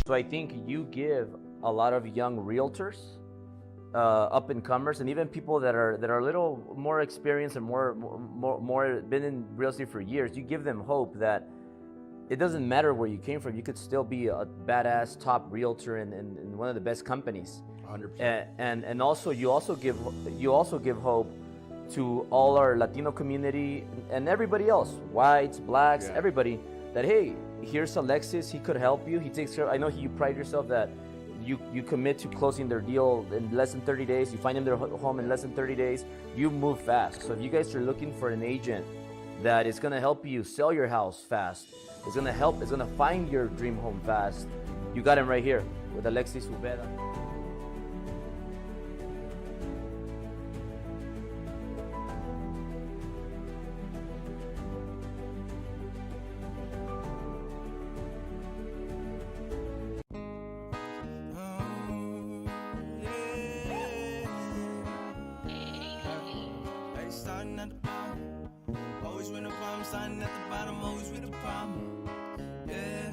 So I think you give a lot of young realtors, up and comers, and even people that are a little more experienced and more been in real estate for years. You give them hope that it doesn't matter where you came from. You could still be a badass top realtor in one of the best companies. 100%. And also you also give hope to all our Latino community and everybody else, whites, blacks, everybody, that hey, here's Alexis, he could help you. He takes care. I know you pride yourself that you commit to closing their deal in less than 30 days. You find them their home in less than 30 days. You move fast. So if you guys are looking for an agent that is going to help you sell your house fast, it's going to find your dream home fast, you got him right here with Alexis Ubeda. Starting at the bottom, always with the problem. Starting at the bottom, always with the problem. Yeah,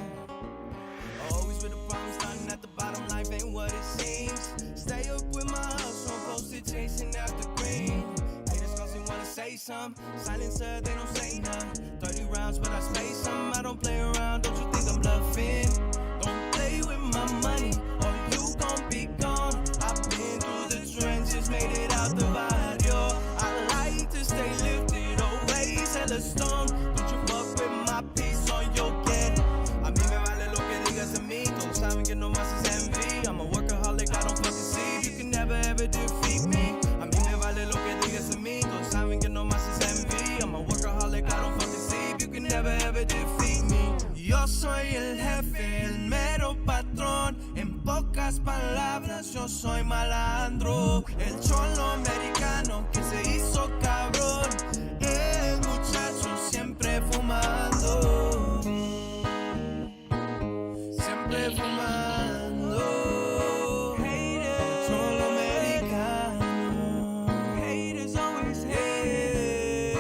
always with the problem. Starting at the bottom, life ain't what it seems. Stay up with my house, on posted chasing after green. Haters constantly wanna say something. Silencer, they don't say none. 30 rounds, but I space some. I don't play around. Don't you think I'm bluffing? Don't play with my money, or you gon' be gone. I've been through the trenches, made it out the barrio. Stay lifted, always hella stone. Don't you fuck with my peace or you'll get it. A mí me vale lo que digas de mí. Todos saben que no más es envy. I'm a workaholic, I don't fucking sleep. You can never ever defeat me. A mí me vale lo que digas de mí. Todos saben que no más es envy. I'm a workaholic, I don't fucking sleep. You can never ever defeat me. Yo soy el jefe, el mero patrón. En pocas palabras, yo soy malandro. El cholo americano que se hizo cabrón. El muchacho siempre fumando. Siempre fumando. Haters, cholo americano. Haters always hate.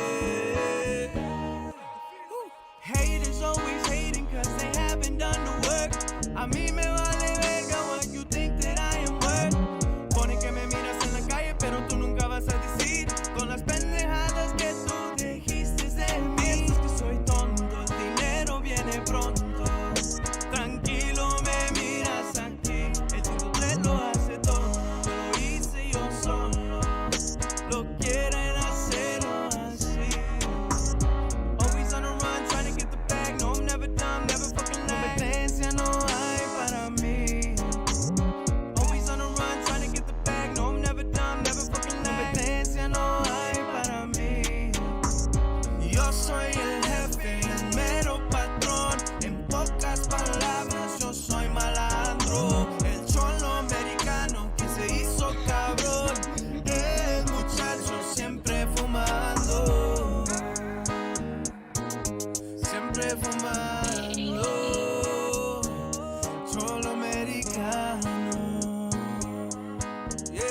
Haters always hating cause they haven't done the work. A mí me vale verga what you think that I am worth. Pone que me miras en la calle pero tú nunca vas a decir con las pendejadas que tú dijiste de mí. Es que soy tonto, el dinero viene pronto. Tranquilo me miras aquí, el 5-3 lo hace todo. Yo lo hice yo solo, lo quieren hacerlo así. Always on the run, trying to get the bag. No, I'm never dumb, never fucking lie. Competencia no hay para mí. Always on the run, trying to get the bag. No, I'm never dumb, never fucking lie. Competencia no hay para mí. Yo soy el jefe, el mero patrón. En pocas palabras, yo soy malandro. El cholo americano que se hizo cabrón. El muchacho siempre fumando. Siempre fumando. Cholo americano. Yeah.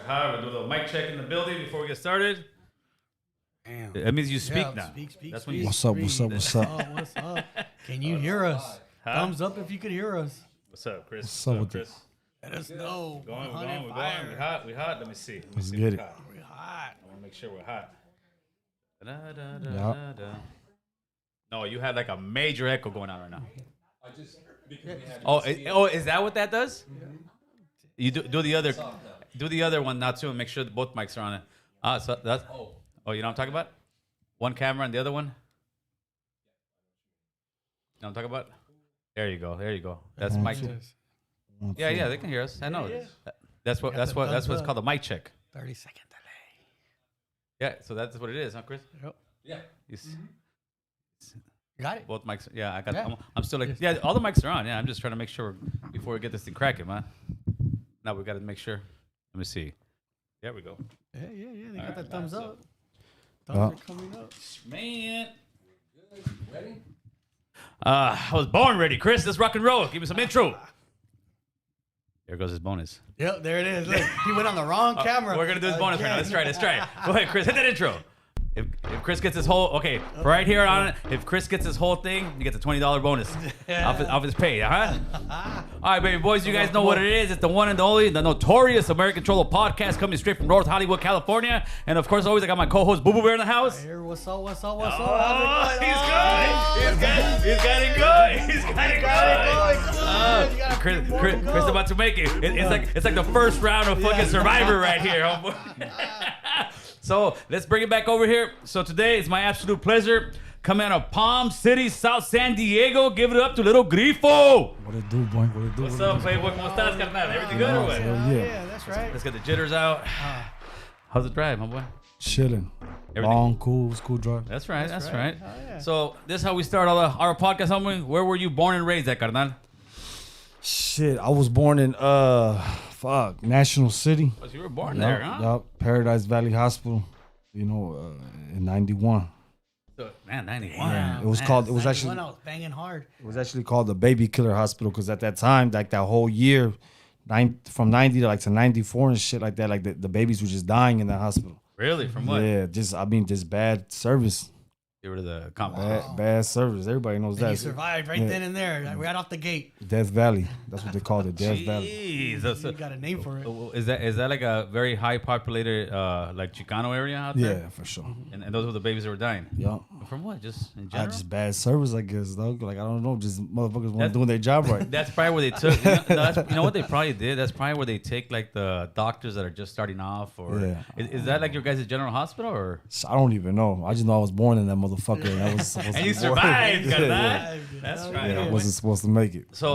Hi, we'll do a little mic check in the building before we get started. Damn. That means you speak now. Speak. That's when you. What's up? What's up? What's up? Oh, what's up? Can you hear us? Huh? Thumbs up if you could hear us. What's up, Chris? What's up with Chris? Let us know. We're going. We're We hot. We hot. Let me see. Let's get it. We're hot. I want to make sure we're hot. Yeah. No, you had like a major echo going on right now. Oh, is that what that does? You do the other. Do the other one now too, and make sure that both mics are on it. So that's. Oh, you know what I'm talking about? One camera and the other one. You know what I'm talking about? There you go. There you go. That's mic. Yeah, they can hear us. I know. That's what's called a mic check. 30-second delay. Yeah, so that's what it is, huh, Chris? Yep. Yeah. You got it? both mics. Yeah, I got. Yeah. I'm still like. Yeah, all the mics are on. Yeah, I'm just trying to make sure before we get this thing cracking, man. Now we got to make sure. Let me see. There we go. Yeah. They got that thumbs up. Yeah. Thumbs are coming up. Man. Ready? I was born ready, Chris. Let's rock and roll. Give me some intro. There goes his bonus. Yep, there it is. Look, he went on the wrong camera. We're gonna do his bonus right now. Again. Let's try it. Go ahead, Chris. Hit that intro. If Chris gets his whole right here on it, if Chris gets his whole thing, he gets a $20 bonus off his pay, huh? All right, baby boys, you guys know what it is. It's the one and only, the notorious American Cholo podcast coming straight from North Hollywood, California. And of course, always I got my co-host Boo Boo Bear in the house. Here, what's up? Oh, he's got it going. Chris about to make it. It's like the first round of fucking Survivor right here, homeboy. So let's bring it back over here. So today it's my absolute pleasure coming out of Palm City, South San Diego. Give it up to Lil Grifo. What it do, boy? What it do? What's up, Playboy? ¿Cómo estás, carnal? Everything good or what? Yeah, that's right. Let's get the jitters out. How's the drive, my boy? Chilling. Everything- Long, cool drive. That's right. That's right. Oh, yeah. So this is how we start all our podcast, homie. Where were you born and raised at, carnal? Shit, I was born in National City. Oh, so you were born there, huh? Yup, Paradise Valley Hospital. You know, in '91. So, man, 91. Yeah, it was called. It was 91, actually. I was banging hard. It was actually called the Baby Killer Hospital because at that time, like that whole year, from '90 to 94 and shit like that, like the babies were just dying in that hospital. Really? From what? Yeah, just bad service. Get rid of the comment. Bad service. Everybody knows And that. he survived right then and there, like, right off the gate. Death Valley. That's what they called it. Death Valley. Jeez. You got a name for it. Is that like a very high populated like Chicano area out there? Yeah, for sure. And those were the babies that were dying. Yeah. From what? Just in general? Just bad service, I guess, dog. Like I don't know, just motherfuckers weren't doing their job right. That's probably where they took. You know what they probably did? That's probably where they take like the doctors that are just starting off. Or Yeah. is that like your guys' general hospital or? I don't even know. I just know I was born in that motherfucker. And I was supposed And to you be born. survived. Got Yeah, that? That's right. yeah, I wasn't supposed to make it. So,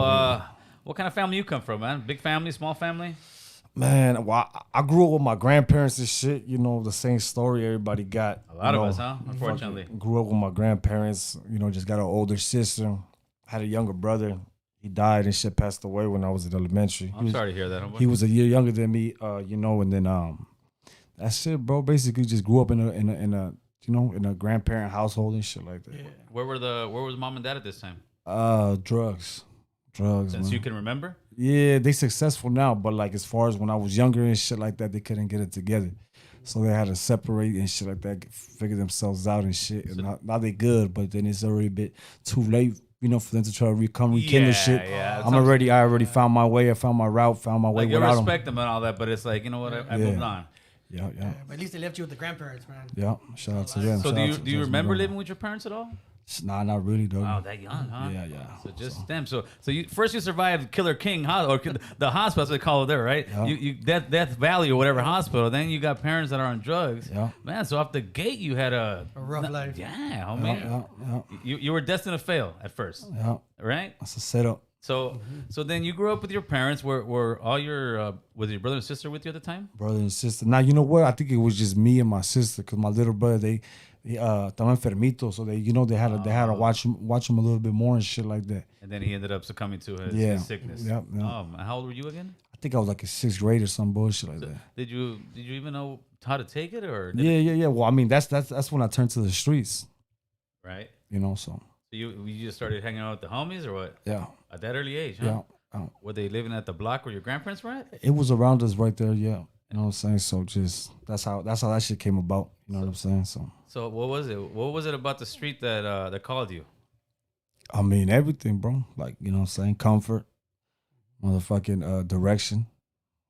what kind of family you come from, man? Big family, small family? Man, well, I grew up with my grandparents and shit. You know, the same story everybody got. A lot you of know, us, huh? Unfortunately. Grew up with my grandparents. You know, just got an older sister. Had a younger brother. He died and shit, passed away when I was in elementary. I'm sorry to hear that, homeboy. He was a year younger than me. You know, and then that's it, bro. Basically, just grew up in a grandparent household and shit like that. Where was mom and dad at this time? Drugs, Since man. you can remember? Yeah, they successful now, but like as far as when I was younger and shit like that, they couldn't get it together. So they had to separate and shit like that, figure themselves out and shit. And now they good, but then it's already a bit too late, you know, for them to try to rekindle shit. Yeah. I already found my way. I found my route, found my way Like, you without them. respect them and all that, but it's like, you know what? I moved on. Yeah. But at least they left you with the grandparents, man. Yeah, shout out to them. So Shout do out you to- do you shout out to remember them. living with your parents at all? Nah, not really, though. Wow, that young, huh? Yeah. So just them. So you first you survived Killer King or the hospital, that's what they call it there, right? Yeah. You Death Valley or whatever hospital. Then you got parents that are on drugs. Yeah. Man, so off the gate you had a rough life. Yeah, homie. You were destined to fail at first, Yeah. right? That's a setup. So then you grew up with your parents. Were all your was your brother and sister with you at the time? Brother and sister. Now, you know what? I think it was just me and my sister, because my little brother, they estaba enfermito, so they had to watch him a little bit more and shit like that. And then he ended up succumbing to his sickness. Yeah. How old were you again? I think I was like in 6th grade or some bullshit like that. Did you even know how to take it or? Yeah. Well, I mean, that's when I turned to the streets, Right. you know. So So you just started hanging out with the homies or what? yeah, At that early age, huh? yeah. Were they living at the block where your grandparents were at? It was around us right there. Yeah, you know what I'm saying. So just that's how that shit came about. You know what I'm saying? So what was it? What was it about the street that called you? I mean, everything, bro. Like, you know what I'm saying? Comfort, motherfucking direction,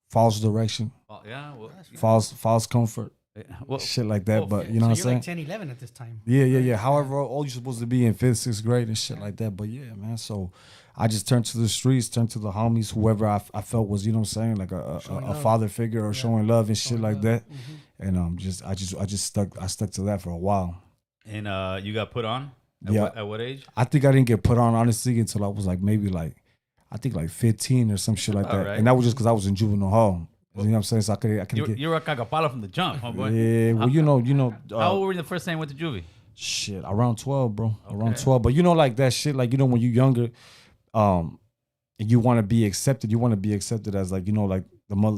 false direction, Oh, yeah. Well, false comfort, well, shit like that. well, But you know what I'm So saying? you're like 10, 11 at this time. Yeah. However, all you're supposed to be in 5th, 6th grade and shit like that. But yeah, man. So I just turned to the streets, turned to the homies, whoever I felt was, you know what I'm saying, like a father figure or showing love and shit like that. And I just stuck to that for a while. and you got put on. At what age? I think I didn't get put on honestly until I was like maybe like I think like 15 or some shit like that. right. And that was just because I was in juvenile hall. You know what I'm saying? So I could get. You were a cagapalo from the jump, homeboy. Yeah, well, you know. How old were you the first time you went to juvie? Shit, around 12, bro. Around Okay. 12. But you know, like that shit, like, you know, when you're younger, and you want to be accepted, as like, you know, like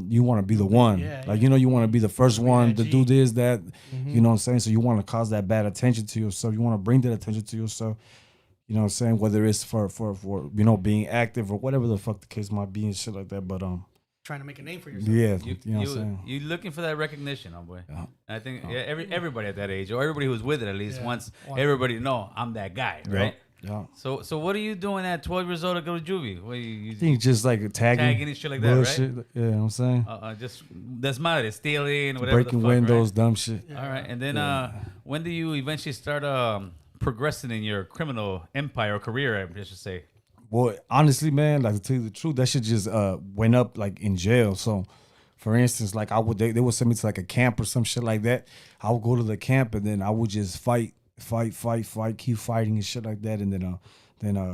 you want to be the one. Yeah, Like, yeah. you want to be the first one to that do G. this, that, you know what I'm saying? So you want to cause that bad attention to yourself. You want to bring that attention to yourself. You know what I'm saying? Whether it's for being active or whatever the fuck the case might be and shit like that. But Trying to make a name for yourself. yeah, You, you know what I'm saying? you looking for that recognition, homeboy. Yeah. I think everybody at that age, or everybody who's with it at least, Yeah. wants everybody to know I'm that guy, right? Yeah. So what are you doing at 12 years old to go to juvie? What you I think just like tagging and shit like that, right? bullshit. Yeah, you know what I'm saying? just that's madre, stealing, whatever. Breaking the fuck, windows, right? dumb shit. All right, and then when do you eventually start progressing in your criminal empire or career? I should say. Boy, honestly, man, like to tell you the truth, that shit just went up like in jail. So, for instance, like they would send me to like a camp or some shit like that. I would go to the camp and then I would just fight, keep fighting and shit like that. And then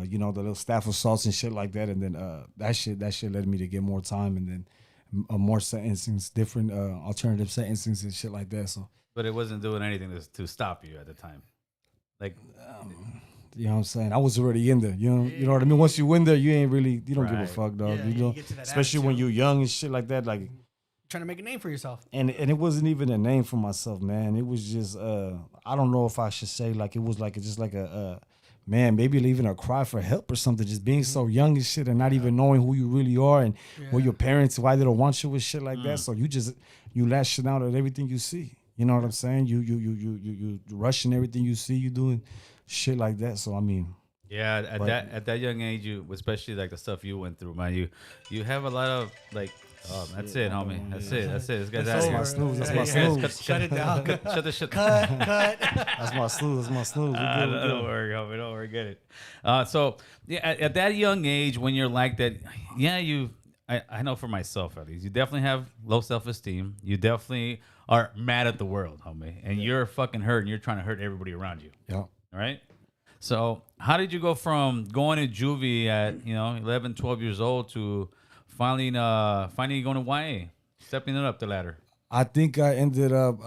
you know, the little staff assaults and shit like that. And then that shit led me to get more time and then more sentencings, different alternative sentencings and shit like that. So, But it wasn't doing anything to stop you at the time. Like, you know what I'm saying? I was already in there. You know what I mean? Once you in there, you don't give a Right. fuck, dog. Yeah, you you know, get to that especially when attitude. you're young and shit like that. Like, Trying to make a name for yourself. and it wasn't even a name for myself, man. It was just I don't know if I should say like it was like just like a man, maybe even a cry for help or something. Just being so young and shit and not even knowing who you really are and what your parents, why they don't want you with shit like that. So you lashing out at everything you see. You know what I'm saying? You rushing everything you see. You doing shit like that. So I mean. yeah, at that young age, you especially like the stuff you went through, man. You have a lot of like. Oh, that's it, homie. That's it. This guy's out That's here. over. snooze. That's Yeah, my yeah. snooze. Shut it down. Shut the shit. Cut. That's my snooze. We good, we Don't good. worry, homie. Don't worry. Get it. So yeah, at that young age, when you're like that, yeah, I know for myself at least, you definitely have low self-esteem. You definitely are mad at the world, homie, and you're fucking hurt, and you're trying to hurt everybody around you. Yeah. Right? So how did you go from going to juvie at 11, 12 years old to finally going to YA, stepping it up the ladder? I think I ended up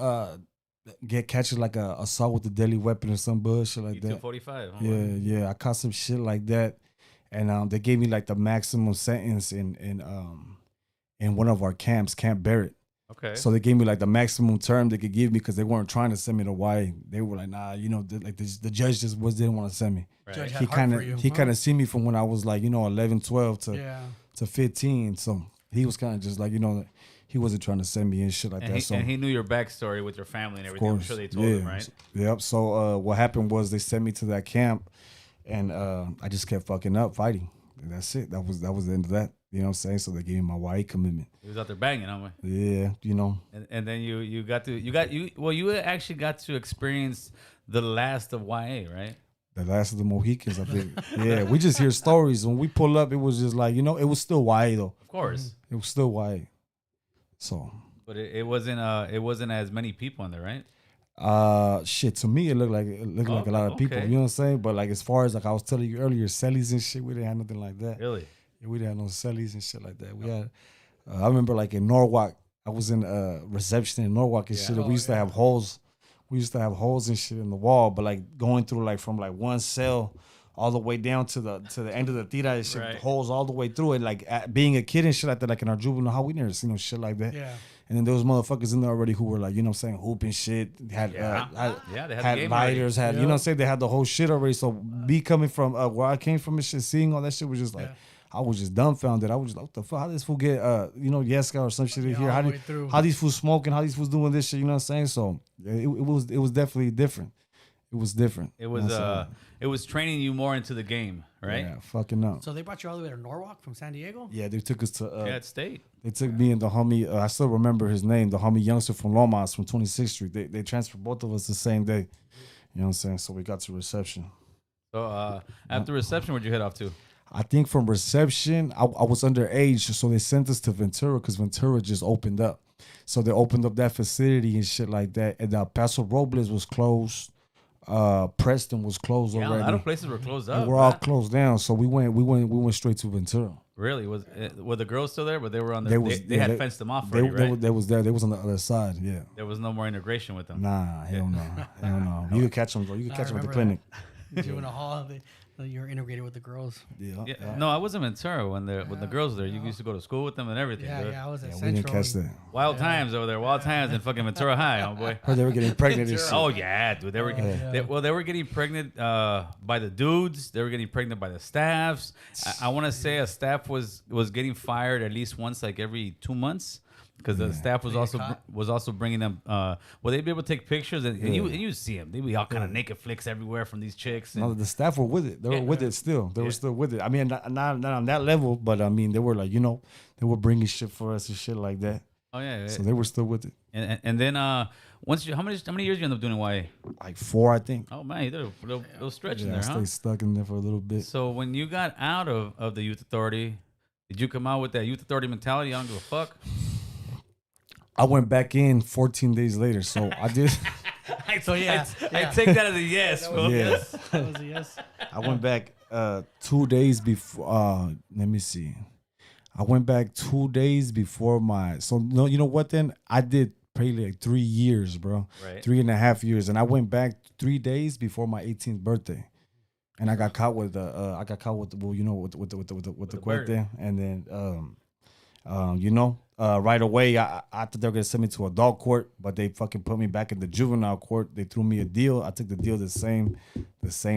catching like a assault with a deadly weapon or some bullshit like that. 245. Yeah. I caught some shit like that, and they gave me like the maximum sentence in one of our camps, Camp Barrett. Okay. So they gave me like the maximum term they could give me because they weren't trying to send me to YA. They were like, nah, the judge just didn't want to send me. Judge Right. had heart for you. He kind of see me from when I was like 11, 12 to 15. So he was kind of just like he wasn't trying to send me and shit like And that. So he knew your backstory with your family and of everything. I'm course, sure they told him, right? Yep. So what happened was they sent me to that camp, and I just kept fucking up fighting. And that's it. That was the end of that. You know what I'm saying? So they gave me my YA commitment. He was out there banging, homie. Yeah, And then you actually got to experience the last of YA, right? the last of the Mohicans, I think. Yeah, we just hear stories. When we pull up, it was just like, it was still YA though. Of course. It was still YA. So But it wasn't as many people in there, right? shit, to me it looked like a lot of people. Okay. You know what I'm saying? But like as far as like I was telling you earlier, cellies and shit, we didn't have nothing like that. Really? Yeah, we didn't have no cellies and shit like that. We had I remember like in Norwalk, I was in reception in Norwalk and shit. And we used to have holes. We used to have holes and shit in the wall, but like going through like from like one cell all the way down to the end of the tira and shit, Right. with holes all the way through it. Like being a kid and shit like that, like in our juvenile hall, we never seen no shit like that. Yeah. And then there was motherfuckers in there already who were like, you know what I'm saying, hooping shit, had They had the had game lighters, had, you know what I'm saying, they had the whole shit already. So me coming from where I came from and shit, seeing all that shit was just like, I was just dumbfounded. I was just like, what the fuck? How did this fool get, Yeska or some shit in here? all How the did way through. how these fools smoking? How these fools doing this shit? You know what I'm saying? So it was definitely different. It was different. It You was know what I'm saying? it was training you more into the game, right? Yeah, fucking up. So they brought you all the way to Norwalk from San Diego? Yeah, they took us to. Yeah, at state. They took me and the homie. I still remember his name. The homie youngster from Lomas from 26th Street. They transferred both of us the same day. You know what I'm saying? So we got to reception. So after reception, where'd you head off to? I think from reception, I was underage, so they sent us to Ventura because Ventura just opened up. So they opened up that facility and shit like that. And Paso Robles was closed. Preston was closed Yeah, a already. lot of places were closed up. And we're all right? closed down. So we went straight to Ventura. Really? Were the girls still there? But they were on the. They yeah, had fenced them off They, already, right? they was there. They was on the other side. Yeah. There was no more integration with them. Nah, hell no, hell no. You could catch them, bro. You could catch them at the clinic. Juvenile hall. You're integrated with the girls. Yeah, Yeah. No, I was in Ventura when the girls were there. You used to go to school with them and everything. Yeah, dude. yeah. I was at we Central. didn't catch that. Wild times over there. Wild times in fucking Ventura High, homeboy. Heard they were getting pregnant and shit. Oh yeah, dude. They were they were getting pregnant by the dudes. They were getting pregnant by the staffs. I want to say a staff was getting fired at least once, like every 2 months, because the staff was also bringing them. Well, they'd be able to take pictures, and you see them. They'd be all kind of naked flicks everywhere from these chicks. And, No, the staff were with it. They were with it still. They were still with it. I mean, not on that level, but I mean, they were like, they were bringing shit for us and shit like that. oh yeah. So they were still with it. And then once you how many years you end up doing YA? Like 4, I think. Oh man, you did a little stretch in Yeah, I there, huh? stayed stuck in there for a little bit. So when you got out of the youth authority, did you come out with that youth authority mentality? I don't give a fuck. I went back in 14 days later, so I did. So yeah, I take that as a yes, bro. Yeah. that was a yes. I went back 2 days before. Let me see. I went back 2 days before my. So no, you know what? Then I did probably like 3 years, bro. Right. 3.5 years, and I went back 3 days before my 18th birthday, and I got caught with the. I got caught with the. Well, with the bird. cuete, and then right away I thought they were gonna send me to adult court, but they fucking put me back in the juvenile court. They threw me a deal. I took the deal the same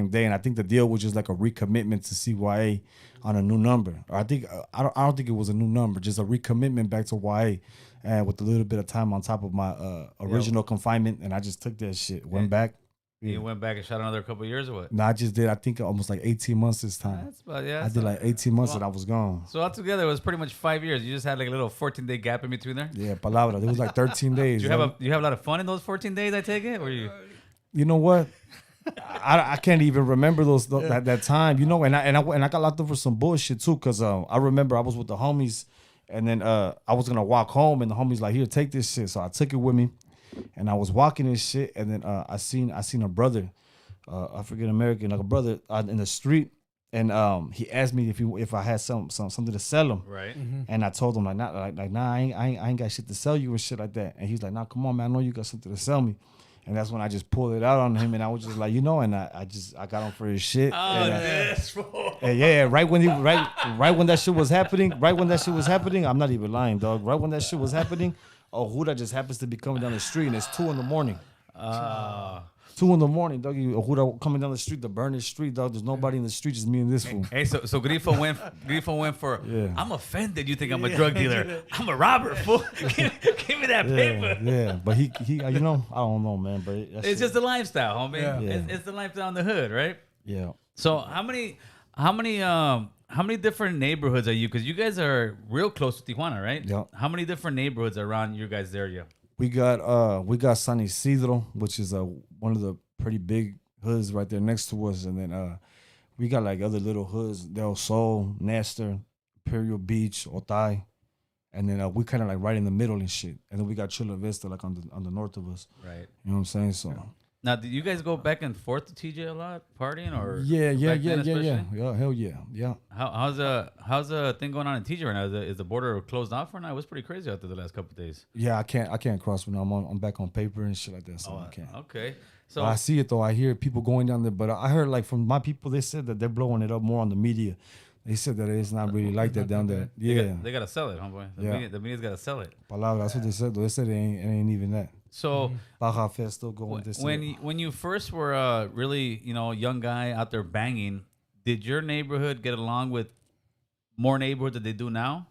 day, and I think the deal was just like a recommitment to CYA on a new number. Or I think I don't think it was a new number, just a recommitment back to YA, and with a little bit of time on top of my original confinement, and I just took that shit. Went back. You went back and shot another couple of years or what? No, I just did. I think almost like 18 months this time. That's about, I did like 18 months and I was gone. So altogether, it was pretty much 5 years. You just had like a little 14-day gap in between there. Yeah, palabra. It was like 13 days. You have a lot of fun in those 14 days. I take it, or you? You know what? I can't even remember that time. And I got locked up for some bullshit too, cause I remember I was with the homies, and then I was gonna walk home, and the homies like, here, take this shit. So I took it with me, and I was walking this shit, and then I seen a brother, African American, like a brother in the street, and he asked me if I had something to sell him, Right. and I told him nah, I ain't got shit to sell you and shit like that, and he's like, nah, come on, man, I know you got something to sell me. And that's when I just pulled it out on him, and I was just like, and I got him for his shit. Oh, And yeah, right when that shit was happening, I'm not even lying, dog. Right when that shit was happening, Ohuda just happens to be coming down the street, and it's 2 a.m. 2 a.m, dog. Ohuda coming down the street, the burning street, dog. There's nobody in the street, just me and this fool. Hey, so Grifo went for. Yeah. I'm offended. You think I'm a drug dealer? I'm a robber, fool. Give me that paper. Yeah, but he, I don't know, man. But It's just the lifestyle, homie. Yeah. It's the lifestyle in the hood, right? yeah. So how many different neighborhoods are you? Because you guys are real close to Tijuana, right? Yeah. How many different neighborhoods are around your guys' area? We got San Isidro, which is one of the pretty big hoods right there next to us, and then we got like other little hoods, Del Sol, Nestor, Imperial Beach, Otay, and then we kind of like right in the middle and shit. And then we got Chula Vista like on the north of us. Right. You know what I'm saying? So Now, do you guys go back and forth to TJ a lot, partying or? yeah, back then especially? hell yeah. How's the thing going on in TJ right now? Is the border closed off right now? It was pretty crazy out there the last couple of days. Yeah, I can't cross when I'm back on paper and shit like that. So I can't. Okay. So I see it though. I hear people going down there, but I heard like from my people, they said that they're blowing it up more on the media. They said that it's not really like that down there. Yeah, they gotta sell it, homeboy. The media's gotta sell it. Palabra, that's what they said though. They said it ain't even that. So Baja Fest still going this year. when you first were really a young guy out there banging, did your neighborhood get along with more neighborhoods that they do now,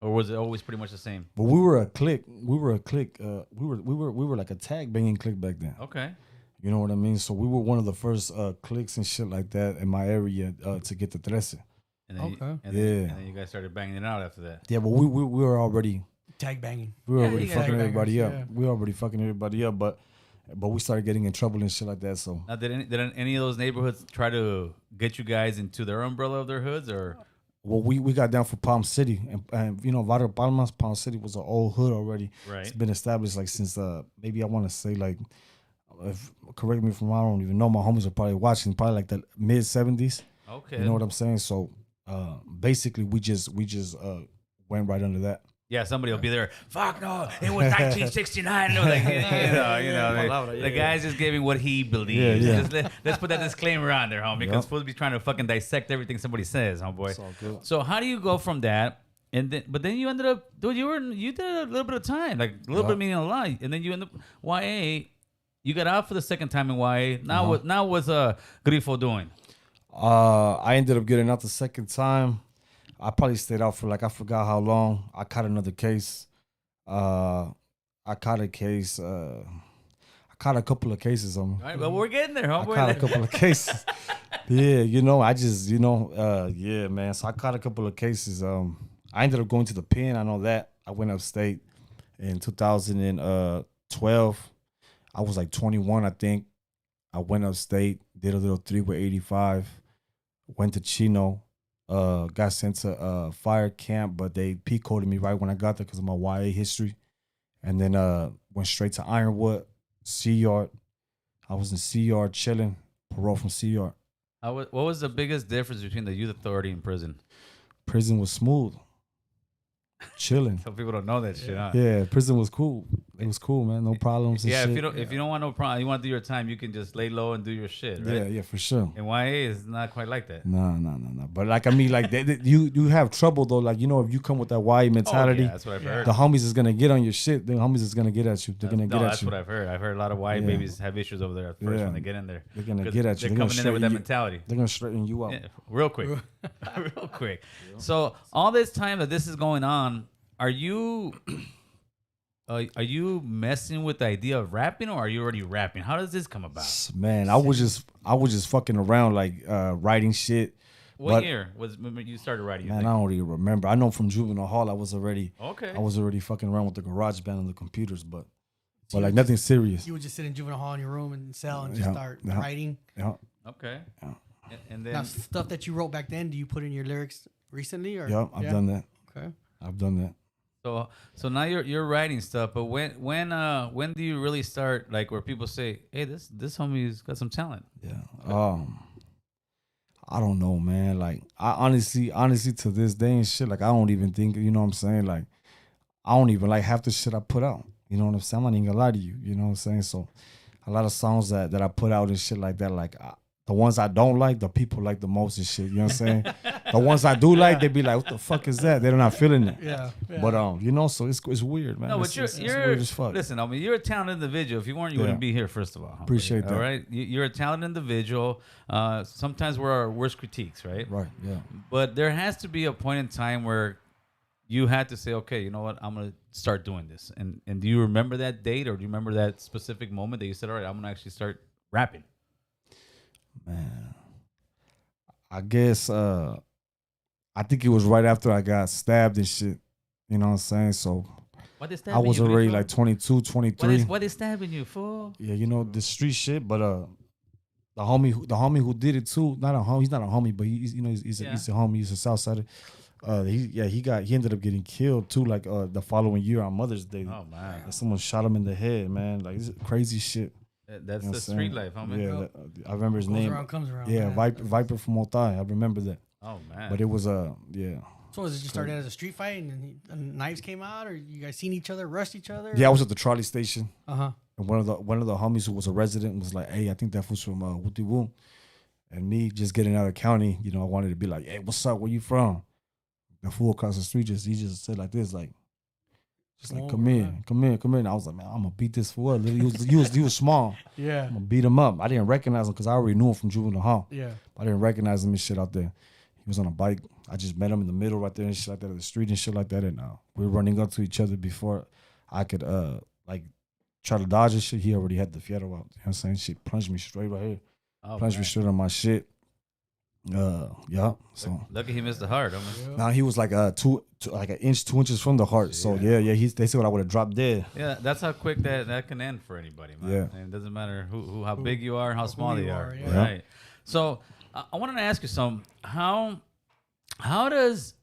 or was it always pretty much the same? But we were a clique. We were like a tag banging clique back then. Okay. You know what I mean? So we were one of the first cliques and shit like that in my area to get the 13. And then Okay. and then you guys started banging it out after that. Yeah, but we were already Tag banging. fucking tag everybody bangers, up. yeah. We were already fucking everybody up, but we started getting in trouble and shit like that. So Now, did any of those neighborhoods try to get you guys into their umbrella of their hoods, or? well, we got down for Palm City, and Barrio Palmas, Palm City was an old hood already. Right. It's been established like since maybe I want to say like, correct me if I'm wrong, I don't even know. My homies are probably watching, probably like the mid 70s. Okay. You know what I'm saying? So basically, we just went right under that. Yeah, somebody will be there. Fuck no, it was 1969. It was like, the guy's just giving what he believes. Yeah. Just let's put that disclaimer on there, homie, because Yep. supposed to be trying to fucking dissect everything somebody says, homeboy. It's all good. So how do you go from that? And then, but then you ended up, dude. You did a little bit of time, like a little bit meaning a lot, and then you end up YA. You got out for the second time in YA. Now what's Grifo doing? I ended up getting out the second time. I probably stayed out for like I forgot how long. I caught another case. I caught a case. I caught a couple of cases on me. All right, well, we're getting there, I homeboy. caught a couple of cases. Yeah, I just, yeah, man. So I caught a couple of cases. I ended up going to the pen. I know that. I went upstate in 2012. I was like 21, I think. I went upstate, did a little 3 with 85, went to Chino, got sent to fire camp, but they P-coded me right when I got there because of my YA history. And then went straight to Ironwood, Sea Yard. I was in Sea Yard chilling, parole from Sea Yard. What was the biggest difference between the youth authority and prison? Prison was smooth, chilling. Some people don't know that shit, huh? Yeah, prison was cool. It was cool, man. No problems and Yeah, shit. if you don't want no problem, you want to do your time, you can just lay low and do your shit, right? Yeah, for sure. And YA is not quite like that. No. But like, I mean, like, you have trouble though. Like, if you come with that YA mentality, that's what I've heard. the homies is gonna get on your shit. The homies is gonna get at you. They're gonna get at That's you. what I've heard. I've heard a lot of YA babies have issues over there at first when they get in there. They're gonna 'Cause get at you. They're They're coming in there with that gonna mentality. They're gonna straighten you out. Yeah, real quick. Real quick. So all this time that this is going on, are you messing with the idea of rapping, or are you already rapping? How does this come about? Man, I was just fucking around, like writing shit. What year was when you started writing? Man, I don't even remember. I know from juvenile hall I was already okay. fucking around with the garage band and the computers, but like nothing serious. You would just sit in juvenile hall in your room and cell and just start writing. Yeah. Okay. Yeah. And then Now, stuff that you wrote back then, do you put in your lyrics recently? Or Yeah, I've done that. Okay. I've done that. so now you're writing stuff, but when do you really start, like, where people say, hey, this homie's got some talent? Yeah. I don't know, man. Like, I honestly to this day and shit, like, I don't even think, you know what I'm saying? Like, I don't even like half the shit I put out. You know what I'm saying? I'm not even gonna lie to you. You know what I'm saying? So a lot of songs that I put out and shit like that, like, the ones I don't like, the people like the most and shit. You know what I'm saying? The ones I do like, they be like, what the fuck is that? They're not feeling it. Yeah. But so it's weird, man. No, but it's you're weird as fuck. listen. I mean, you're a talented individual. If you weren't, you wouldn't be here. First of all, Appreciate that. All right, you're a talented individual. Sometimes we're our worst critiques, right? Right. Yeah. But there has to be a point in time where you had to say, okay, you know what, I'm gonna start doing this. And do you remember that date, or do you remember that specific moment that you said, all right, I'm gonna actually start rapping? Man, I guess I think it was right after I got stabbed and shit. You know what I'm saying? So What is I was already like 22, 23. What is stabbing you, fool? Yeah, the street shit. But the homie who did it too, not a homie. He's not a homie, but he's he's a homie. He's a Southsider. He ended up getting killed too. Like the following year on Mother's Day. Oh man, Like, someone shot him in the head, man. Like, it's crazy shit. that's You know the what street I'm saying? life, homie. Yeah, I remember his Goes name. around, comes around. Yeah, man. Viper from Otai. I remember that. Oh man. But it was yeah. So was it just started as a street fight and knives came out, or you guys seen each other, rushed each other? Yeah, I was at the trolley station. Uh-huh. And one of the homies who was a resident was like, "Hey, I think that fool's from Wooty Woo." And me just getting out of county, I wanted to be like, "Hey, what's up? Where you from?" The fool across the street he just said like this, like, come in. And I was like, man, I'm gonna beat this fool up. He was small. Yeah. I'm gonna beat him up. I didn't recognize him because I already knew him from juvenile hall. Yeah. I didn't recognize him and shit out there. He was on a bike. I just met him in the middle right there and shit like that, at the street and shit like that. And we were running up to each other before I could like try to dodge and shit. He already had the Fiero out. You know what I'm saying? Shit plunged me straight right here. Plunged me straight on my shit. Yeah. So lucky he missed the heart. Homie. now he was like two like an inch, 2 inches from the heart. So yeah. They said I would have dropped dead. Yeah, that's how quick that can end for anybody, man. Yeah. And it doesn't matter how big you are, how small you they are. are, yeah. Right. So I wanted to ask you something. How does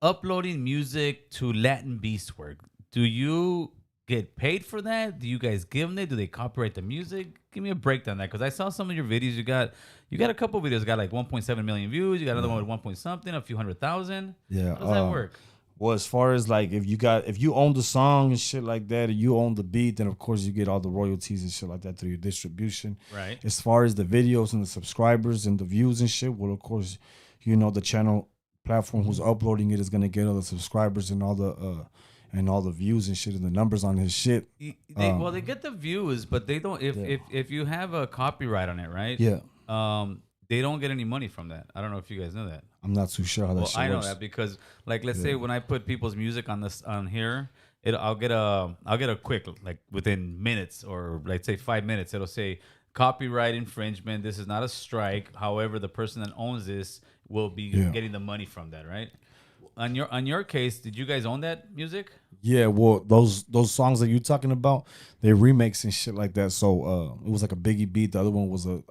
uploading music to Latin Beast work? Do you get paid for that? Do you guys give them it? Do they copyright the music? Give me a breakdown of that, because I saw some of your videos. You got a couple videos got like 1.7 million views. You got another one with 1 point something, a few 100,000. Yeah. How does that work? Well, as far as like if you own the song and shit like that, and you own the beat, then of course you get all the royalties and shit like that through your distribution. Right. As far as the videos and the subscribers and the views and shit, well, of course, you know, the channel platform who's uploading it is gonna get all the subscribers and all the views and shit and the numbers on his shit. Well, they get the views, but they don't. If you have a copyright on it, right? Yeah. They don't get any money from that. I don't know if you guys know that. I'm not too sure how that shit I know works. that because, like, let's say when I put people's music on here, I'll get a quick, like, within minutes or like say 5 minutes. It'll say copyright infringement. This is not a strike. However, the person that owns this will be getting the money from that, right? On your case, did you guys own that music? Yeah, well, those songs that you're talking about, they remakes and shit like that. So it was like a Biggie beat. The other one was a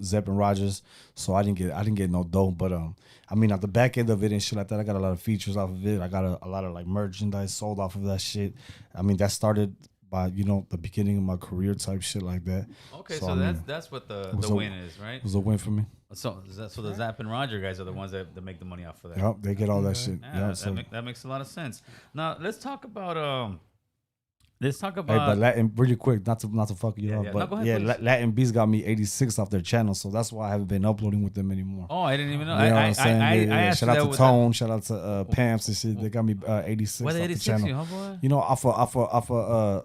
Zepp and Rogers. So I didn't get no dough. But I mean, at the back end of it and shit like that, I got a lot of features off of it. I got a lot of like merchandise sold off of that shit. I mean, that started by, you know, the beginning of my career type shit like that. Okay, so that's what the win is, right? It was a win for me. So the Zapp and Roger guys are the ones that make the money off of that. Yep, they get all that shit. Yeah, Yep, that makes a lot of sense. Now let's talk about Hey, but Latin, really quick, not to fuck you up, No, but go ahead, Latin Beats got me 86 off their channel, so that's why I haven't been uploading with them anymore. Oh, I didn't even know. You know what I'm saying? I asked shout you out that to Tone, shout out to Pamps and shit. They got me 86 Why off they the 86 channel. you, homeboy? You know, off a